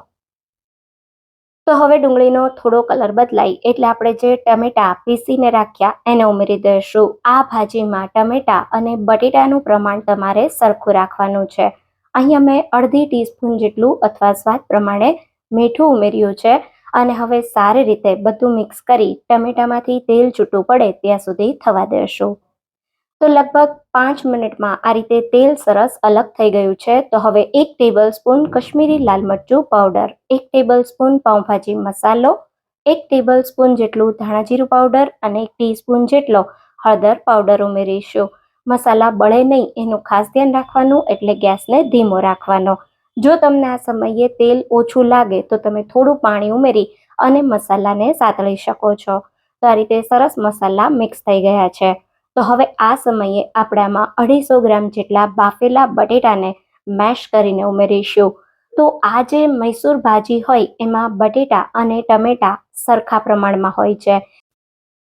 તો હવે ડુંગળીનો થોડો કલર બદલાય એટલે આપણે જે ટમેટા પીસીને રાખ્યા એને ઉમેરી દઈશું. આ ભાજીમાં ટમેટા અને બટેટાનું પ્રમાણ તમારે સરખું રાખવાનું છે. અહીંયા મેં અડધી ટીસ્પૂન જેટલું અથવા સ્વાદ પ્રમાણે મીઠું ઉમેર્યું છે અને હવે સારી રીતે બધું મિક્સ કરી ટમેટામાંથી તેલ છૂટું પડે ત્યાં સુધી થવા દેશું. તો લગભગ 5 મિનિટમાં આ રીતે તેલ સરસ અલગ થઈ ગયું છે. તો હવે 1 ટેબલ સ્પૂન કશ્મીરી લાલ મરચું પાવડર, 1 ટેબલ સ્પૂન પાઉંભાજી મસાલો, 1 ટેબલ સ્પૂન જેટલું ધાણા જીરું પાવડર અને 1 ટીસ્પૂન જેટલો હળદર પાવડર ઉમેરીશું. મસાલા બળે નહીં એનું ખાસ ધ્યાન રાખવાનું, એટલે ગેસને ધીમો રાખવાનો. જો તમને આ સમયે તેલ ઓછું લાગે તો તમે થોડું પાણી ઉમેરી અને મસાલાને સાતળી શકો છો. તો આ રીતે સરસ મસાલા મિક્સ થઈ ગયા છે. તો હવે આ સમયે આપણે આમાં 250 ગ્રામ જેટલા બાફેલા બટેટાને મેશ કરીને ઉમેરીશું. તો આ જે મૈસૂર ભાજી હોય એમાં બટેટા અને ટમેટા સરખા પ્રમાણમાં હોય છે.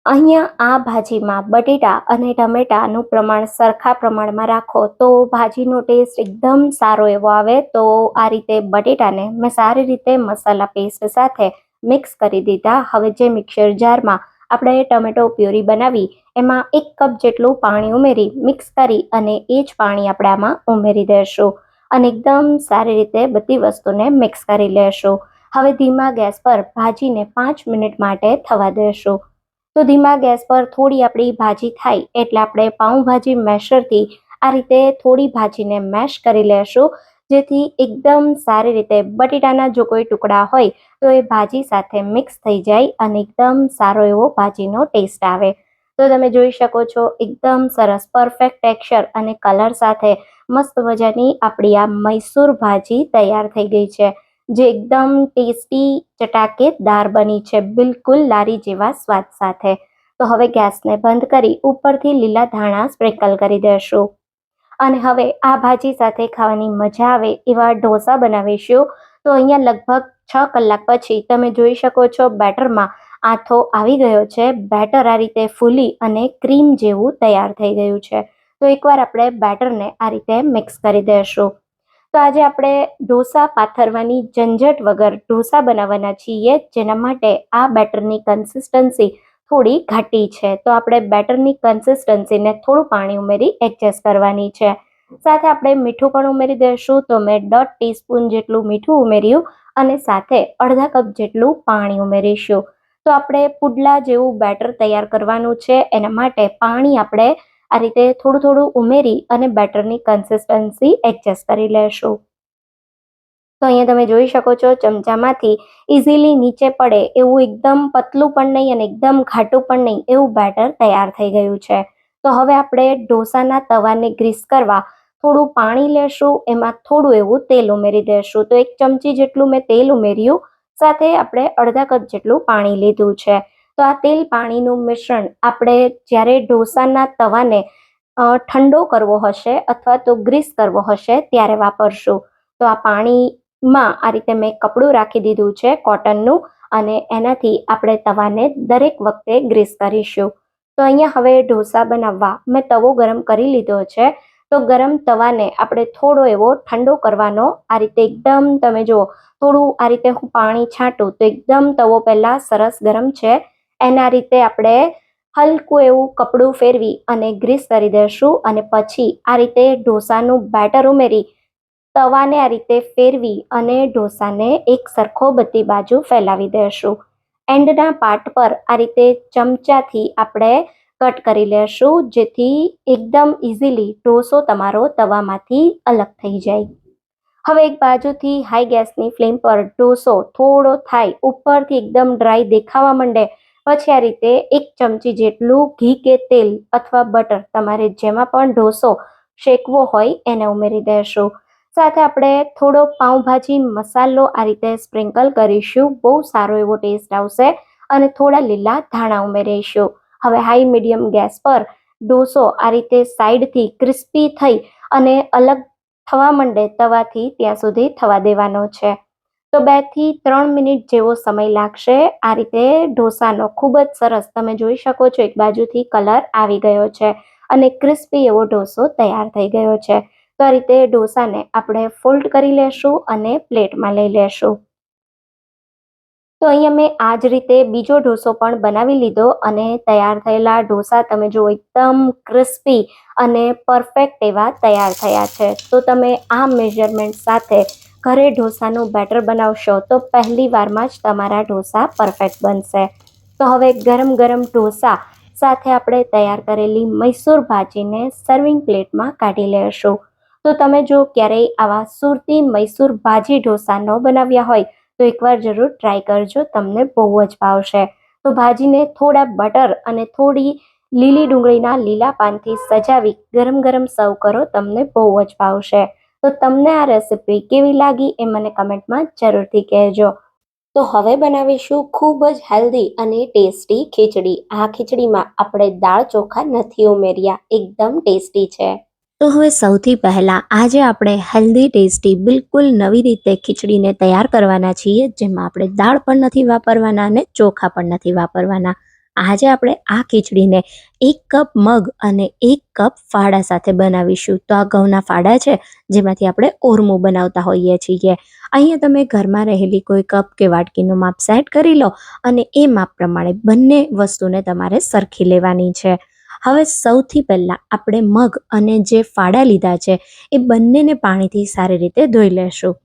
અહીંયા આ ભાજીમાં બટેટા અને ટમેટાનું પ્રમાણ સરખા પ્રમાણમાં રાખો તો ભાજીનો ટેસ્ટ એકદમ સારો એવો આવે. તો આ રીતે બટેટાને મેં સારી રીતે મસાલા પેસ્ટ સાથે મિક્સ કરી દીધા. હવે જે મિક્સર જારમાં આપણે ટમેટો પ્યુરી બનાવી એમાં 1 કપ જેટલું પાણી ઉમેરી મિક્સ કરી અને એ જ પાણી આપણે આમાં ઉમેરી દઈશું અને એકદમ સારી રીતે બધી વસ્તુને મિક્સ કરી લેશું. હવે ધીમા ગેસ પર ભાજીને 5 મિનિટ માટે થવા દેશું. તો ધીમા ગેસ પર થોડી આપણી ભાજી થાય એટલે આપણે પાઉંભાજી મેશરથી આ રીતે થોડી ભાજીને મેશ કરી લેશું, જેથી એકદમ સારી રીતે બટેટાના જો કોઈ ટુકડા હોય તો એ ભાજી સાથે મિક્સ થઈ જાય અને એકદમ સારો એવો ભાજીનો ટેસ્ટ આવે. તો તમે જોઈ શકો છો એકદમ સરસ પરફેક્ટ ટેક્સચર અને કલર સાથે મસ્ત મજાની આપણી આ મૈસૂર ભાજી તૈયાર થઈ ગઈ છે, જે એકદમ ટેસ્ટી ચટાકેદાર બની છે, બિલકુલ લારી જેવા સ્વાદ સાથે. તો હવે ગેસને બંધ કરી ઉપરથી લીલા ધાણા સ્પ્રિંકલ કરી દેશું અને હવે આ ભાજી સાથે ખાવાની મજા આવે એવા ઢોસા બનાવીશું. તો અહીંયા લગભગ 6 કલાક પછી તમે જોઈ શકો છો બેટરમાં આથો આવી ગયો છે. બેટર આ રીતે ફૂલી અને ક્રીમ જેવું તૈયાર થઈ ગયું છે. તો એકવાર આપણે બેટરને આ રીતે મિક્સ કરી દઈશું. તો આજે આપણે ઢોસા પાથરવાની ઝંઝટ વગર ઢોસા બનાવવાના છીએ, જેના માટે આ બેટરની કન્સિસ્ટન્સી થોડી ઘાટી છે. તો આપણે બેટરની કન્સિસ્ટન્સીને થોડું પાણી ઉમેરી એડજસ્ટ કરવાની છે. સાથે આપણે મીઠું પણ ઉમેરી દઈશું. તો મેં 1/2 ટીસ્પૂન જેટલું મીઠું ઉમેર્યું અને સાથે અડધા કપ જેટલું પાણી ઉમેરીશું. તો આપણે પુડલા જેવું બેટર તૈયાર કરવાનું છે. એના માટે પાણી આપણે આ રીતે થોડું થોડું ઉમેરી અને બેટરની કન્સિસ્ટન્સી એડજસ્ટ કરી લેશું. તો અહીંયા તમે જોઈ શકો છો ચમચામાંથી ઇઝીલી નીચે પડે એવું એકદમ પતલું પણ નહીં અને એકદમ ઘાટું પણ નહીં એવું બેટર તૈયાર થઈ ગયું છે. તો હવે આપણે ઢોસાના તવાને ગ્રીસ કરવા થોડું પાણી લેશું, એમાં થોડું એવું તેલ ઉમેરી દઈશું. તો 1 ચમચી જેટલું મેં તેલ ઉમેર્યું, સાથે આપણે અડધા કપ જેટલું પાણી લીધું છે. તો આ તેલ પાણીનું મિશ્રણ આપણે જ્યારે ઢોસાના તવાને ઠંડો કરવો હશે અથવા તો ગ્રીસ કરવો હશે ત્યારે વાપરશું. તો આ પાણીમાં આ રીતે મેં કપડું રાખી દીધું છે કોટનનું, અને એનાથી આપણે તવાને દરેક વખતે ગ્રીસ કરીશું. તો અહીંયા હવે ઢોસા બનાવવા મેં તવો ગરમ કરી લીધો છે. તો ગરમ તવાને આપણે થોડો એવો ઠંડો કરવાનો. આ રીતે એકદમ તમે જુઓ, થોડું આ રીતે હું પાણી છાંટું તો એકદમ તવો પહેલાં સરસ ગરમ છે. એના રીતે આપણે હલકું એવું કપડું ફેરવી અને ગ્રીસ કરી દઈશું, અને પછી આ રીતે ઢોસાનું બેટર ઉમેરી તવાને આ રીતે ફેરવી અને ઢોસાને એક સરખો બધી બાજુ ફેલાવી દઈશું. એન્ડના પાર્ટ પર આ રીતે ચમચાથી આપણે કટ કરી લેશું, જેથી એકદમ ઇઝીલી ઢોસો તમારો તવામાંથી અલગ થઈ જાય. હવે એક બાજુથી હાઈ ગેસની ફ્લેમ પર ઢોસો થોડો થાય, ઉપરથી એકદમ ડ્રાય દેખાવા માંડે, પછી આ રીતે 1 ચમચી જેટલું ઘી કે તેલ અથવા બટર, તમારે જેમાં પણ ઢોસો શેકવો હોય એને ઉમેરી દેશું. સાથે આપણે થોડો પાઉંભાજી મસાલો આ રીતે સ્પ્રિંકલ કરીશું, બહુ સારો એવો ટેસ્ટ આવશે. અને થોડા લીલા ધાણા ઉમેરીશું. હવે હાઈ મીડિયમ ગેસ પર ઢોસો આ રીતે સાઈડથી ક્રિસ્પી થઈ અને અલગ થવા માંડે તવાથી, ત્યાં સુધી થવા દેવાનો છે. તો 2 થી 3 મિનિટ જેવો સમય લાગશે. આ રીતે ઢોસાનો ખૂબ જ સરસ તમે જોઈ શકો છો, એક બાજુથી કલર આવી ગયો છે અને ક્રિસ્પી એવો ઢોસો તૈયાર થઈ ગયો છે. તો આ રીતે ઢોસાને આપણે ફોલ્ડ કરી લેશું અને પ્લેટમાં લઈ લેશું. તો અહીંયા મેં આ જ રીતે બીજો ઢોસો પણ બનાવી લીધો, અને તૈયાર થયેલા ઢોસા તમે જુઓ એકદમ ક્રિસ્પી અને પરફેક્ટ એવા તૈયાર થયા છે. તો તમે આ મેઝરમેન્ટ સાથે ઘરે ઢોસાનું બેટર બનાવશો તો પહેલી વારમાં જ તમારા ઢોસા પરફેક્ટ બનશે. તો હવે ગરમ ગરમ ઢોસા સાથે આપણે તૈયાર કરેલી મૈસૂર ભાજીને સર્વિંગ પ્લેટમાં કાઢી લેશું. તો તમે જો ક્યારેય આવા સુરતી મૈસૂર ભાજી ઢોસા ન બનાવ્યા હોય તો એકવાર જરૂર ટ્રાય કરજો, તમને બહુ જ ભાવશે. તો ભાજીને થોડા બટર અને થોડી લીલી ડુંગળીના લીલા પાનથી સજાવી ગરમ ગરમ સર્વ કરો, તમને બહુ જ ભાવશે. તો તમને આ રેસિપી કેવી લાગી એ મને કમેન્ટમાં જરૂરથી કહેજો. તો હવે બનાવીશું ખૂબ જ હેલ્ધી અને ટેસ્ટી ખીચડી. આ ખીચડીમાં આપણે દાળ ચોખા નથી ઉમેર્યા, એકદમ ટેસ્ટી છે. તો હવે સૌથી પહેલાં આજે આપણે હેલ્ધી ટેસ્ટી બિલકુલ નવી રીતે ખીચડીને તૈયાર કરવાના છીએ, જેમાં આપણે દાળ પણ નથી વાપરવાના અને ચોખા પણ નથી વાપરવાના. આજે આપણે આ ખીચડીને 1 કપ મગ અને 1 કપ ફાડા સાથે બનાવીશું. તો આ ઘઉંના ફાડા છે, જેમાંથી આપણે ઓરમું બનાવતા હોઈએ છીએ. અહીંયા તમે ઘરમાં રહેલી કોઈ કપ કે વાટકીનું માપ સેટ કરી લો, અને એ માપ પ્રમાણે બંને વસ્તુને તમારે સરખી લેવાની છે. હવે સૌથી પહેલાં આપણે મગ અને જે ફાડા લીધા છે એ બંનેને પાણીથી સારી રીતે ધોઈ લેશું.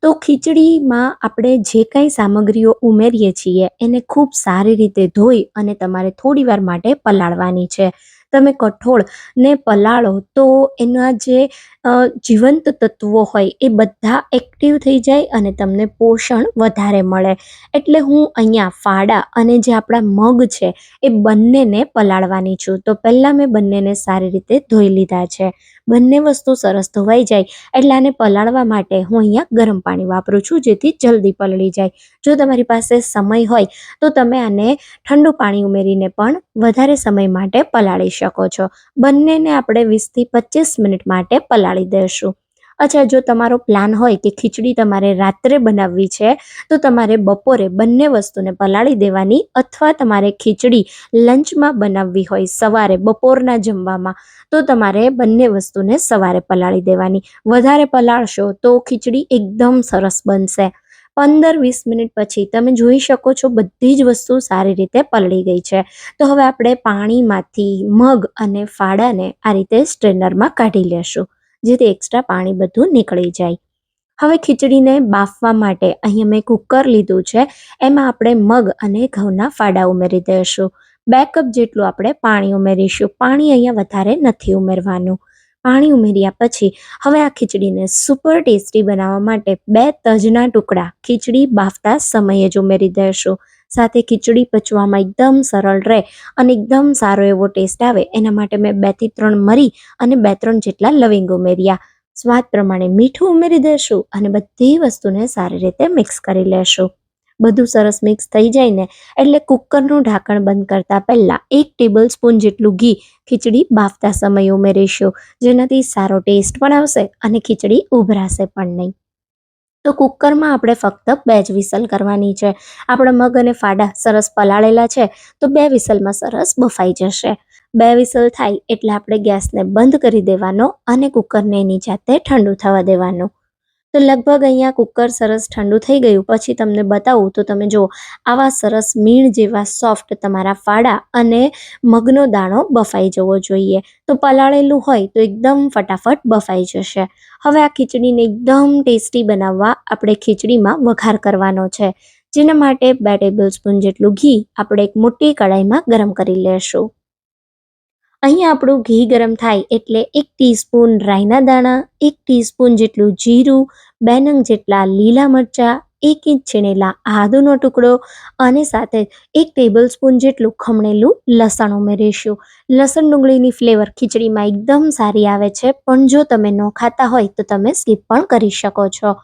તો ખીચડીમાં આપણે જે કાંઈ સામગ્રીઓ ઉમેરીએ છીએ એને ખૂબ સારી રીતે ધોઈ અને તમારે થોડીવાર માટે પલાળવાની છે. તમે કઠોળને પલાળો તો એના જે જીવંત તત્વો હોય એ બધા એક્ટિવ થઈ જાય અને તમને પોષણ વધારે મળે. એટલે હું અહીંયા ફાડા અને જે આપણા મગ છે એ બંનેને પલાળવાની છું. તો પહેલાં મેં બંનેને સારી રીતે ધોઈ લીધા છે. બંને વસ્તુ સરસ ધોવાઈ જાય એટલે આને પલાળવા માટે હું અહીંયા ગરમ પાણી વાપરું છું, જેથી જલ્દી પલળી જાય. જો તમારી પાસે સમય હોય તો તમે આને ઠંડુ પાણી ઉમેરીને પણ વધારે સમય માટે પલાળી શકો છો. બંનેને આપણે 20 થી 25 મિનિટ માટે પલાળી દઈશું. અચ્છા, જો તમારો પ્લાન હોય કે ખીચડી તમારે રાત્રે બનાવવી છે તો તમારે બપોરે બંને વસ્તુને પલાળી દેવાની, અથવા તમારે ખીચડી લંચમાં બનાવવી હોય સવારે બપોરના જમવામાં તો તમારે બંને વસ્તુને સવારે પલાળી દેવાની. વધારે પલાળશો તો ખીચડી એકદમ સરસ બનશે. 15-20 મિનિટ પછી તમે જોઈ શકો છો બધી જ વસ્તુ સારી રીતે પલળી ગઈ છે. તો હવે આપણે પાણીમાંથી મગ અને ફાડાને આ રીતે સ્ટ્રેનરમાં કાઢી લેશું, જેથી એક્સ્ટ્રા પાણી બધું નીકળી જાય. હવે ખીચડીને બાફવા માટે અહીંયા મેં કુકર લીધું છે, એમાં આપણે મગ અને ઘઉંના ફાડા ઉમેરી દઈશું. 2 કપ જેટલું આપણે પાણી ઉમેરીશું. પાણી અહીંયા વધારે નથી ઉમેરવાનું. પાણી ઉમેર્યા પછી હવે આ ખીચડીને સુપર ટેસ્ટી બનાવવા માટે 2 તજના ટુકડા ખીચડી બાફતા સમયે જ ઉમેરી દઈશું. સાથે ખીચડી પચવામાં એકદમ સરળ રહે અને એકદમ સારો એવો ટેસ્ટ આવે એના માટે મેં 2 થી 3 મરી અને 2-3 જેટલા લવિંગ ઉમેર્યા. સ્વાદ પ્રમાણે મીઠું ઉમેરી દઈશું અને બધી વસ્તુને સારી રીતે મિક્સ કરી લેશું. બધું સરસ મિક્સ થઈ જાય ને એટલે કુકરનું ઢાંકણ બંધ કરતાં પહેલાં 1 ટેબલ સ્પૂન જેટલું ઘી ખીચડી બાફતા સમયે ઉમેરીશું, જેનાથી સારો ટેસ્ટ પણ આવશે અને ખીચડી ઉભરાશે પણ નહીં. તો કુકરમાં આપણે ફક્ત 2 જ વિસલ કરવાની છે. આપણા મગ અને ફાડા સરસ પલાળેલા છે તો 2 વિસલમાં સરસ બફાઈ જશે. 2 વિસલ થાય એટલે આપણે ગેસને બંધ કરી દેવાનો અને કુકરને એની જાતે ઠંડુ થવા દેવાનું. તો લગભગ અહીંયા કુકર સરસ ઠંડુ થઈ ગયું પછી તમને બતાવું તો તમે જુઓ આવા સરસ મીણ જેવા સોફ્ટ તમારા ફાડા અને મગનો દાણો બફાઈ જવો જોઈએ. તો પલાળેલું હોય તો એકદમ ફટાફટ બફાઈ જશે. હવે આ ખીચડીને એકદમ ટેસ્ટી બનાવવા આપણે ખીચડીમાં વઘાર કરવાનો છે, જેના માટે 2 ટેબલ સ્પૂન જેટલું ઘી આપણે એક મોટી કઢાઈમાં ગરમ કરી લેશું. અહીંયા આપણું ઘી ગરમ થાય એટલે 1 ટીસ્પૂન રાઈના દાણા, 1 ટીસ્પૂન જેટલું જીરું, 2 નંગ જેટલા લીલા મરચાં, 1 ઇંચ છીણેલા આદુનો ટુકડો અને સાથે 1 ટેબલ સ્પૂન જેટલું ખમણેલું લસણ ઉમેરીશું. લસણ ડુંગળીની ફ્લેવર ખીચડીમાં એકદમ સારી આવે છે, પણ જો તમે ન ખાતા હોય તો તમે સ્કીપ પણ કરી શકો છો.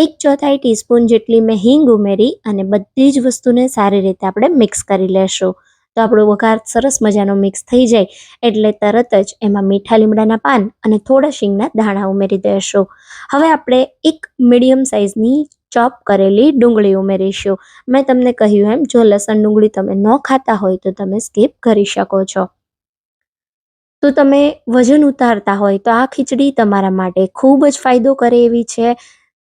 1/4 ટીસ્પૂન જેટલી મેં હિંગ ઉમેરી અને બધી જ વસ્તુને સારી રીતે આપણે મિક્સ કરી લેશું. તો આપણો વઘાર સરસ મજાનો મિક્સ થઈ જાય એટલે તરત જ એમાં મીઠા લીમડાના પાન અને થોડા શીંગના દાણા ઉમેરી દઈશું. હવે આપણે 1 મીડિયમ સાઇઝની ચોપ કરેલી ડુંગળી ઉમેરીશું. મેં તમને કહ્યું એમ જો લસણ ડુંગળી તમે ન ખાતા હોય તો તમે સ્કીપ કરી શકો છો. તો તમે વજન ઉતારતા હોય તો આ ખીચડી તમારા માટે ખૂબ જ ફાયદો કરે એવી છે.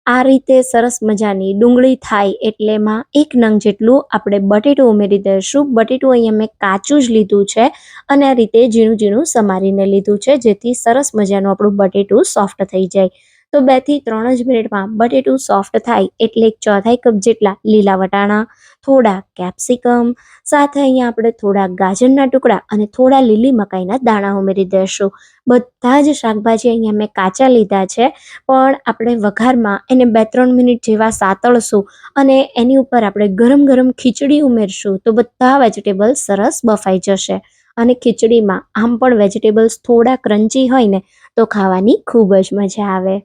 આ રીતે સરસ મજાની ડુંગળી થાય એટલે એમાં 1 નંગ જેટલું આપણે બટેટું ઉમેરી દઈશું. બટેટું અહીંયા મેં કાચું જ લીધું છે અને આ રીતે ઝીણું ઝીણું સમારીને લીધું છે, જેથી સરસ મજાનું આપણું બટેટું સોફ્ટ થઈ જાય. તો 2 થી 3 જ મિનિટમાં બટેટું સોફ્ટ થાય એટલે 1/4 કપ જેટલા લીલા વટાણા, થોડા કેપ્સિકમ, સાથે અહીંયા આપણે થોડા ગાજરના ટુકડા અને થોડા લીલી મકાઈના દાણા ઉમેરી દઈશું. બધા જ શાકભાજી અહીંયા મેં કાચા લીધા છે, પણ આપણે વઘારમાં એને 2-3 મિનિટ જેવા સાતળશું અને એની ઉપર આપણે ગરમ ગરમ ખીચડી ઉમેરશું તો બધા વેજીટેબલ્સ સરસ બફાઈ જશે અને ખીચડીમાં આમ પણ વેજીટેબલ્સ થોડા ક્રન્ચી હોય ને તો ખાવાની ખૂબ જ મજા આવે.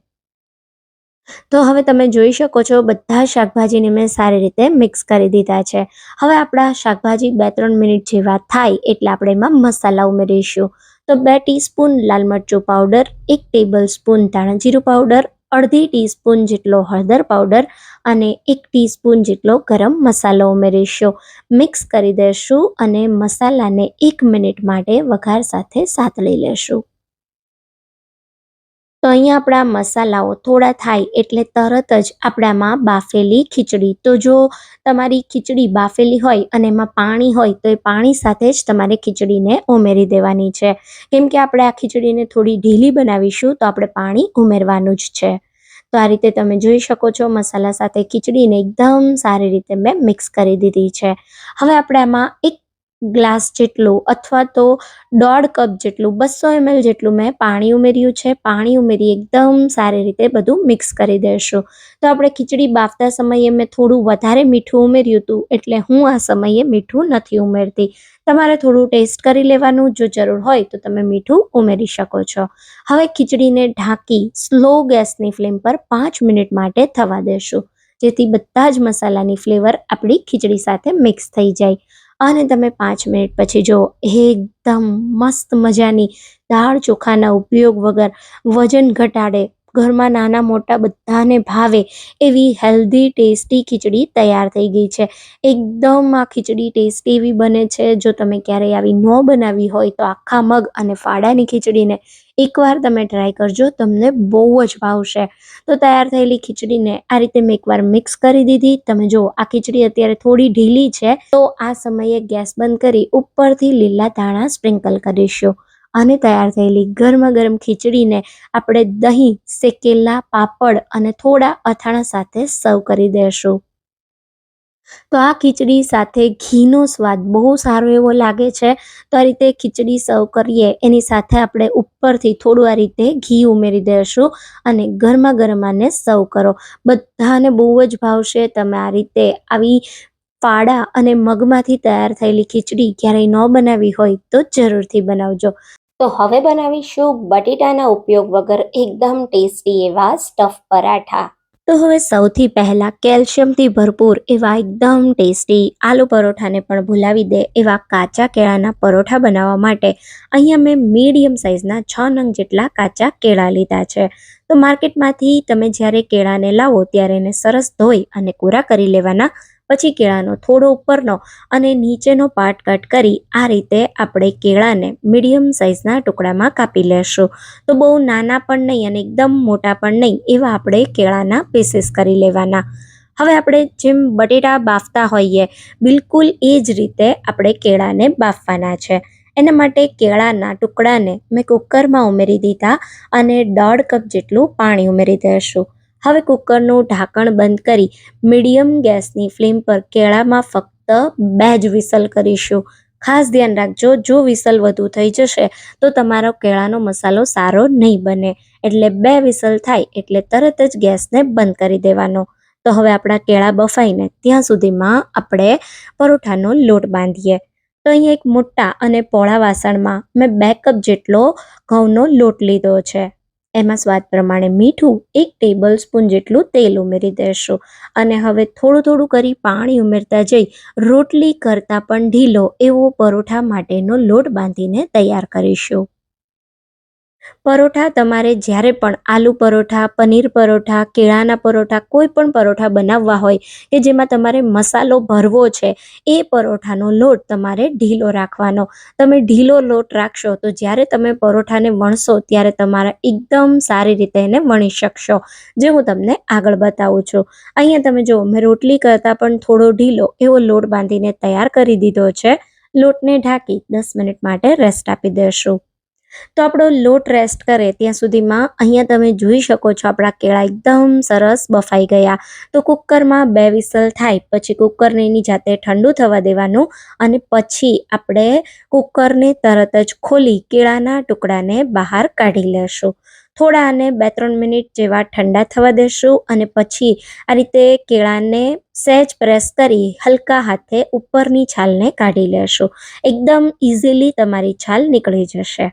તો હવે તમે જોઈ શકો છો બધા શાકભાજીને મેં સારી રીતે મિક્સ કરી દીધા છે. હવે આપણા શાકભાજી 2-3 મિનિટ જેવા થાય એટલે આપણે એમાં મસાલા ઉમેરીશું. તો 2 ટીસ્પૂન લાલ મરચું પાવડર, 1 ટેબલ સ્પૂન ધાણા જીરું પાવડર, અડધી ટીસ્પૂન જેટલો હળદર પાવડર અને 1 ટીસ્પૂન જેટલો ગરમ મસાલો ઉમેરીશું. મિક્સ કરી દઈશું અને મસાલાને 1 મિનિટ માટે વઘાર સાથે સાતળી લેશું. તો અહીંયા આપણા મસાલાઓ થોડા થાય એટલે તરત જ આપણામાં બાફેલી ખીચડી, તો જો તમારી ખીચડી બાફેલી હોય અને એમાં પાણી હોય તો એ પાણી સાથે જ તમારે ખીચડીને ઉમેરી દેવાની છે. કેમ કે આપણે આ ખીચડીને થોડી ઢીલી બનાવીશું તો આપણે પાણી ઉમેરવાનું જ છે. તો આ રીતે તમે જોઈ શકો છો મસાલા સાથે ખીચડીને એકદમ સારી રીતે મેં મિક્સ કરી દીધી છે. હવે આપણે આમાં 1 ગ્લાસ જેટલું અથવા તો 1.5 કપ જેટલું 200 ml જેટલું મેં પાણી ઉમેર્યું છે. પાણી ઉમેરી એકદમ સારી રીતે બધું મિક્સ કરી દઈશું. તો આપણે ખીચડી બાફતા સમયે મેં થોડું વધારે મીઠું ઉમેર્યું હતું એટલે હું આ સમયે મીઠું નથી ઉમેરતી. તમારે થોડું ટેસ્ટ કરી લેવાનું, જો જરૂર હોય તો તમે મીઠું ઉમેરી શકો છો. હવે ખીચડીને ઢાંકી સ્લો ગેસની ફ્લેમ પર 5 મિનિટ માટે થવા દેશું, જેથી બધા જ મસાલાની ફ્લેવર આપણી ખીચડી સાથે મિક્સ થઈ જાય. અને તમે 5 મિનિટ પછી જો એકદમ મસ્ત મજાની દાળ ચોખાના ઉપયોગ વગર વજન ઘટાડે, ઘરમાં નાના મોટા બધાને ભાવે એવી હેલ્ધી ટેસ્ટી ખીચડી તૈયાર થઈ ગઈ છે. એકદમ આ ખીચડી ટેસ્ટી એવી બને છે. જો તમે ક્યારેય આવી ન બનાવી હોય તો આખા મગ અને ફાડાની ખીચડીને એકવાર તમે ટ્રાય કરજો, તમને બહુ જ ભાવશે. તો તૈયાર થયેલી ખીચડીને આ રીતે મેં એકવાર મિક્સ કરી દીધી. તમે જો આ ખીચડી અત્યારે થોડી ઢીલી છે તો આ સમયે ગેસ બંધ કરી ઉપરથી લીલા ધાણા સ્પ્રિંકલ કરીશું અને તૈયાર થયેલી ગરમા ગરમ ખીચડીને આપણે દહીં, શેકેલા પાપડ અને થોડા અથાણા સાથે સર્વ કરી દઈશું. તો આ ખીચડી સાથે ઘીનો સ્વાદ બહુ સારો એવો લાગે છે. તો આ રીતે ખીચડી સર્વ કરીએ એની સાથે આપણે ઉપરથી થોડું આ રીતે ઘી ઉમેરી દઈશું અને ગરમા ગરમ આને સર્વ કરો. બધાને બહુ જ ભાવશે. તમે આ રીતે આવી ફાડા અને મગમાંથી તૈયાર થયેલી ખીચડી ક્યારેય ન બનાવી હોય તો જરૂરથી બનાવજો. તો હવે બનાવીશું બટેટાના ઉપયોગ વગર એકદમ ટેસ્ટી એવા સ્ટફ પરાઠા. તો હવે સૌથી પહેલાં કેલ્શિયમથી ભરપૂર એવા એકદમ ટેસ્ટી આલુ પરોઠાને પણ ભૂલાવી દે એવા કાચા કેળાના પરોઠા બનાવવા માટે અહીંયા મેં મીડિયમ સાઇઝના 6 નંગ જેટલા કાચા કેળા લીધા છે. તો માર્કેટમાંથી તમે જ્યારે કેળાને લાવો ત્યારે એને સરસ ધોઈ અને કોરા કરી લેવાના. પછી કેળાનો થોડો ઉપરનો અને નીચેનો પાર્ટ કટ કરી આ રીતે આપણે કેળાને મીડિયમ સાઇઝના ટુકડામાં કાપી લેશું. તો બહુ નાના પણ નહીં અને એકદમ મોટા પણ નહીં એવા આપણે કેળાના પીસીસ કરી લેવાના. હવે આપણે જેમ બટેટા બાફતા હોઈએ બિલકુલ એ જ રીતે આપણે કેળાને બાફવાના છે. એના માટે કેળાના ટુકડાને મેં કુકરમાં ઉમેરી દીધા અને 1.5 કપ જેટલું પાણી ઉમેરી દઈશું. હવે કુકરનું ઢાંકણ બંધ કરી મીડિયમ ગેસની ફ્લેમ પર કેળામાં ફક્ત 2 જ વિસલ કરીશું. ખાસ ધ્યાન રાખજો, જો વિસલ વધુ થઈ જશે તો તમારો કેળાનો મસાલો સારો નહીં બને. એટલે 2 વિસલ થાય એટલે તરત જ ગેસને બંધ કરી દેવાનો. તો હવે આપણા કેળા બફાઈને ત્યાં સુધીમાં આપણે પરોઠાનો લોટ બાંધીએ. તો અહીંયા એક મોટા અને પહોળા વાસણમાં મેં 2 કપ જેટલો ઘઉંનો લોટ લીધો છે. એમાં સ્વાદ પ્રમાણે મીઠું, 1 ટેબલ સ્પૂન જેટલું તેલ ઉમેરી દઈશું અને હવે થોડું થોડું કરી પાણી ઉમેરતા જઈ રોટલી કરતાં પણ ઢીલો એવો પરોઠા માટેનો લોટ બાંધીને તૈયાર કરીશું. પરોઠા તમારે જ્યારે પણ આલુ પરોઠા, પનીર પરોઠા, કેળાના પરોઠા, કોઈ પણ પરોઠા બનાવવા હોય કે જેમાં તમારે મસાલો ભરવો છે, એ પરોઠાનો લોટ તમારે ઢીલો રાખવાનો. તમે ઢીલો લોટ રાખશો તો જ્યારે તમે પરોઠાને વણશો ત્યારે તમારે એકદમ સારી રીતે એને વણી શકશો, જે હું તમને આગળ બતાવું છું. અહીંયા તમે જુઓ, મેં રોટલી કરતાં પણ થોડો ઢીલો એવો લોટ બાંધીને તૈયાર કરી દીધો છે. લોટને ઢાંકી 10 મિનિટ માટે રેસ્ટ આપી દઈશું. તો આપણો લોટ રેસ્ટ કરે ત્યાં સુધીમાં અહીંયા તમે જોઈ શકો છો આપણા કેળા એકદમ સરસ બફાઈ ગયા. તો કુકરમાં 2 વિસલ થાય પછી કુકરને એની જાતે ઠંડુ થવા દેવાનું અને પછી આપણે કુકરને તરત જ ખોલી કેળાના ટુકડાને બહાર કાઢી લેશું. થોડા આને 2-3 મિનિટ જેવા ઠંડા થવા દેશું અને પછી આ રીતે કેળાને સહેજ પ્રેસ કરી હલકા હાથે ઉપરની છાલને કાઢી લેશું. એકદમ ઇઝીલી તમારી છાલ નીકળી જશે.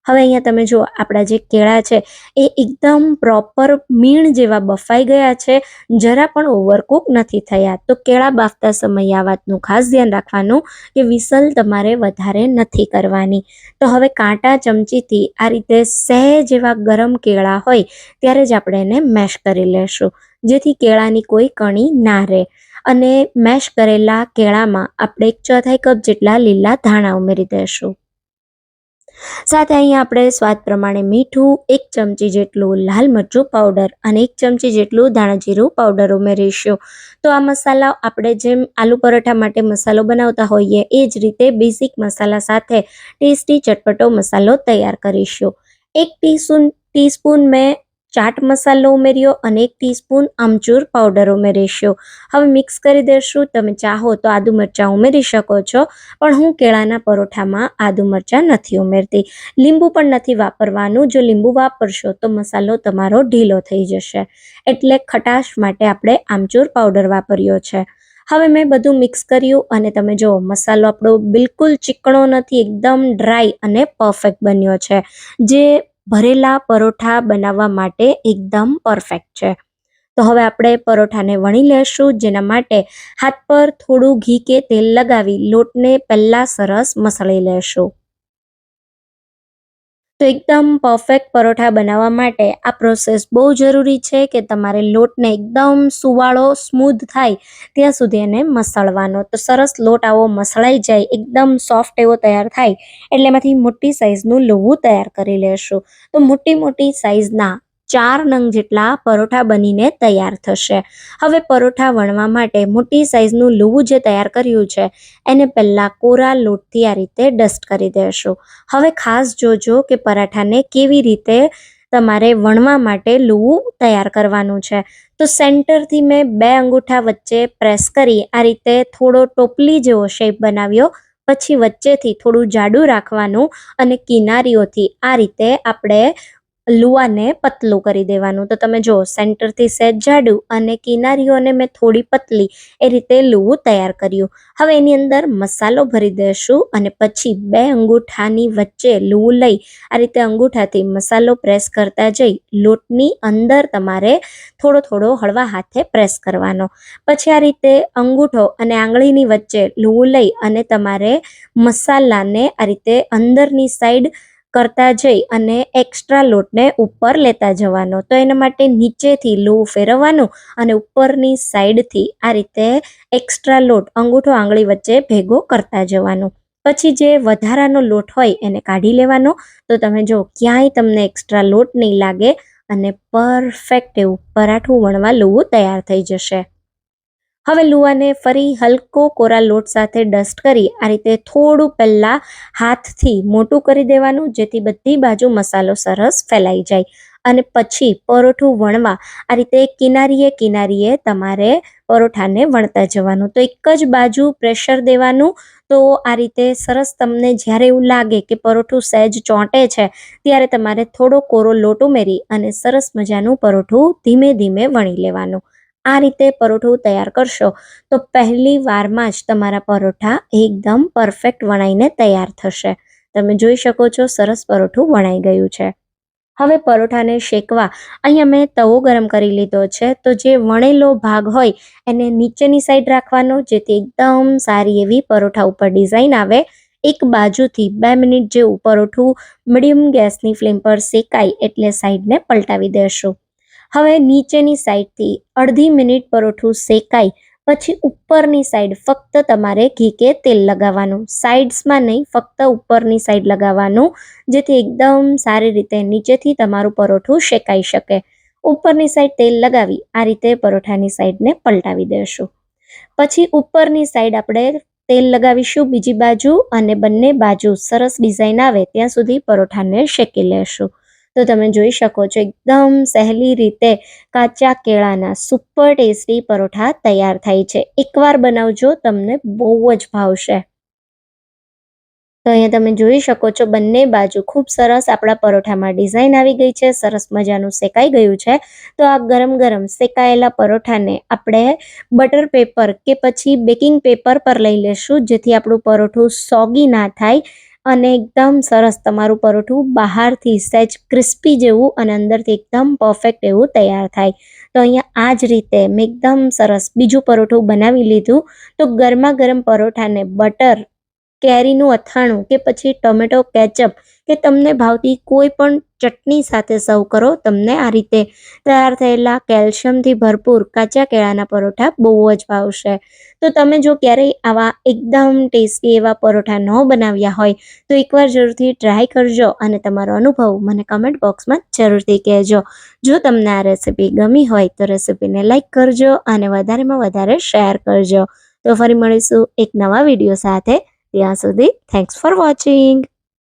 હવે અહીંયા તમે જુઓ, આપણા જે કેળા છે એ એકદમ પ્રોપર મીણ જેવા બફાઈ ગયા છે, જરા પણ ઓવરકુક નથી થયા. તો કેળા બાફતા સમયે આ વાતનું ખાસ ધ્યાન રાખવાનું કે વિસલ તમારે વધારે નથી કરવાની. તો હવે કાંટા ચમચીથી આ રીતે સહેજ એવા ગરમ કેળા હોય ત્યારે જ આપણે એને મેશ કરી લેશું, જેથી કેળાની કોઈ કણી ના રહે. અને મેશ કરેલા કેળામાં આપણે 1/4 કપ જેટલા લીલા ધાણા ઉમેરી દઈશું. સાથે અહીંયા આપણે સ્વાદ પ્રમાણે મીઠું, 1 ચમચી જેટલું લાલ મરચું પાવડર અને 1 ચમચી જેટલું ધાણા જીરું પાવડર ઉમેરીશું. તો આ મસાલા આપણે જેમ આલુ પરોઠા માટે મસાલો બનાવતા હોઈએ એ જ રીતે બેઝિક મસાલા સાથે ટેસ્ટી ચટપટો મસાલો તૈયાર કરીશું. 1 ટીસ્પૂન મેં ચાટ મસાલો ઉમેર્યો અને 1 ટીસ્પૂન આમચૂર પાવડર ઉમેરીશું. હવે મિક્સ કરી દઈશું. તમે ચાહો તો આદુ મરચાં ઉમેરી શકો છો, પણ હું કેળાના પરોઠામાં આદુ મરચાં નથી ઉમેરતી. લીંબુ પણ નથી વાપરવાનું. જો લીંબુ વાપરશો તો મસાલો તમારો ઢીલો થઈ જશે, એટલે ખટાશ માટે આપણે આમચૂર પાવડર વાપર્યો છે. હવે મેં બધું મિક્સ કર્યું અને તમે જુઓ, મસાલો આપણો બિલકુલ ચીકણો નથી, એકદમ ડ્રાય અને પરફેક્ટ બન્યો છે, જે ભરેલા પરોઠા બનાવવા માટે એકદમ પરફેક્ટ છે. તો હવે આપણે પરોઠાને વણી લેશું, જેના માટે હાથ પર થોડું ઘી કે તેલ લગાવી લોટને પહેલાં સરસ મસળી લેશું. તો એકદમ પરફેક્ટ પરોઠા બનાવવા માટે આ પ્રોસેસ બહુ જરૂરી છે કે તમારે લોટને એકદમ સુવાળો સ્મૂધ થાય ત્યાં સુધી એને મસળવાનો. તો સરસ લોટ આવો મસળાઈ જાય, એકદમ સોફ્ટ એવો તૈયાર થાય એટલે એમાંથી મોટી સાઇઝનું લુવું તૈયાર કરી લેશું. તો મોટી સાઇઝના 4 નંગ જેટલા પરોઠા બનીને તૈયાર થશે. હવે પરોઠા વણવા માટે મોટી સાઇઝનું લુવું જે તૈયાર કર્યું છે એને પહેલાં કોરા લોટથી આ રીતે ડસ્ટ કરી દેશું. હવે ખાસ જોજો કે પરાઠાને કેવી રીતે તમારે વણવા માટે લુવું તૈયાર કરવાનું છે. તો સેન્ટરથી મેં 2 અંગૂઠા વચ્ચે પ્રેસ કરી આ રીતે થોડો ટોપલી જેવો શેપ બનાવ્યો. પછી વચ્ચેથી થોડું જાડું રાખવાનું અને કિનારીઓથી આ રીતે આપણે લુવાને પતલું કરી દેવાનું. તો તમે જો સેન્ટરથી સહેજ જાડું અને કિનારીઓને મેં થોડી પતલી એ રીતે લુવું તૈયાર કર્યું. હવે એની અંદર મસાલો ભરી દઈશું અને પછી 2 અંગૂઠાની વચ્ચે લુવું લઈ આ રીતે અંગૂઠાથી મસાલો પ્રેસ કરતા જઈ લોટની અંદર તમારે થોડો થોડો હળવા હાથે પ્રેસ કરવાનો. પછી આ રીતે અંગૂઠો અને આંગળીની વચ્ચે લુવું લઈ અને તમારે મસાલાને આ રીતે અંદરની સાઈડ કરતા જઈ અને એક્સ્ટ્રા લોટને ઉપર લેતા જવાનો. તો એના માટે નીચેથી લુવું ફેરવવાનું અને ઉપરની સાઈડથી આ રીતે એક્સ્ટ્રા લોટ અંગૂઠો આંગળી વચ્ચે ભેગો કરતા જવાનું. પછી જે વધારાનો લોટ હોય એને કાઢી લેવાનો. તો તમે જો ક્યાંય તમને એક્સ્ટ્રા લોટ નહીં લાગે અને પરફેક્ટ એવું પરાઠું વણવા લુવું તૈયાર થઈ જશે. હવે લુવાને ફરી હલકો કોરા લોટ સાથે ડસ્ટ કરી આ રીતે થોડું પહેલાં હાથથી મોટું કરી દેવાનું, જેથી બધી બાજુ મસાલો સરસ ફેલાઈ જાય. અને પછી પરોઠું વણવા આ રીતે કિનારીએ તમારે પરોઠાને વણતા જવાનું. તો એક જ બાજુ પ્રેશર દેવાનું. તો આ રીતે સરસ તમને જ્યારે એવું લાગે કે પરોઠું સહેજ ચોંટે છે ત્યારે તમારે થોડો કોરો લોટ ઉમેરી અને સરસ મજાનું પરોઠું ધીમે ધીમે વણી લેવાનું. આ રીતે પરોઠું તૈયાર કરશો તો પહેલી વારમાં જ તમારા પરોઠા એકદમ પરફેક્ટ વણાઈને તૈયાર થશે. તમે જોઈ શકો છો સરસ પરોઠું વણાઈ ગયું છે. હવે પરોઠાને શેકવા અહીંયા મેં તવો ગરમ કરી લીધો છે. તો જે વણેલો ભાગ હોય એને નીચેની સાઈડ રાખવાનો, જેથી એકદમ સારી એવી પરોઠા ઉપર ડિઝાઇન આવે. એક બાજુથી 2 મિનિટ જેવું પરોઠું મીડિયમ ગેસની ફ્લેમ પર શેકાય એટલે સાઈડને પલટાવી દેશું. હવે નીચેની સાઈડથી અડધી મિનિટ પરોઠું શેકાય પછી ઉપરની સાઈડ ફક્ત તમારે ઘી કે તેલ લગાવવાનું. સાઈડ્સમાં નહીં, ફક્ત ઉપરની સાઈડ લગાવવાનું, જેથી એકદમ સારી રીતે નીચેથી તમારું પરોઠું શેકાઈ શકે. ઉપરની સાઈડ તેલ લગાવી આ રીતે પરોઠાની સાઈડને પલટાવી દેશું. પછી ઉપરની સાઈડ આપણે તેલ લગાવીશું બીજી બાજુ અને બંને બાજુ સરસ ડિઝાઇન આવે ત્યાં સુધી પરોઠાને શેકી લેશું. તો તમે જોઈ શકો છો એકદમ સહેલી રીતે કાચા કેળાના સુપર ટેસ્ટી પરોઠા તૈયાર થાય છે. એકવાર બનાવજો, તમને બહુ જ ભાવશે. તો અહીંયા તમે જોઈ શકો છો બંને બાજુ ખૂબ સરસ આપણા પરોઠામાં ડિઝાઇન આવી ગઈ છે, સરસ મજાનું શેકાઈ ગયું છે. તો આ ગરમ ગરમ શેકાયેલા પરોઠાને આપણે બટર પેપર કે પછી બેકિંગ પેપર પર લઈ લેશું, જેથી આપણું પરોઠું સોગી ના થાય અને એકદમ સરસ તમારું પરોઠું બહારથી સહેજ ક્રિસ્પી જેવું અને અંદરથી એકદમ પરફેક્ટ એવું તૈયાર થાય. તો અહીંયા આ જ રીતે મેં એકદમ સરસ બીજું પરોઠું બનાવી લીધું. તો ગરમા ગરમ પરોઠાને બટર, કેરીનું અથાણું કે પછી ટોમેટો કેચઅપ કે તમને ભાવતી કોઈ પણ ચટણી સાથે સર્વ કરો. તમને આ રીતે તૈયાર થયેલા કેલ્શિયમથી ભરપૂર કાચા કેળાના પરોઠા બહુ જ ભાવશે. તો તમે જો ક્યારેય આવા એકદમ ટેસ્ટી એવા પરોઠા ન બનાવ્યા હોય તો એકવાર જરૂરથી ટ્રાય કરજો અને તમારો અનુભવ મને કમેન્ટ બોક્સમાં જરૂરથી કહેજો. જો તમને આ રેસિપી ગમી હોય તો રેસિપીને લાઈક કરજો અને વધારેમાં વધારે શેર કરજો. તો ફરી મળીશું એક નવા વિડીયો સાથે. ત્યાં સુધી થેન્ક્સ ફોર વોચિંગ.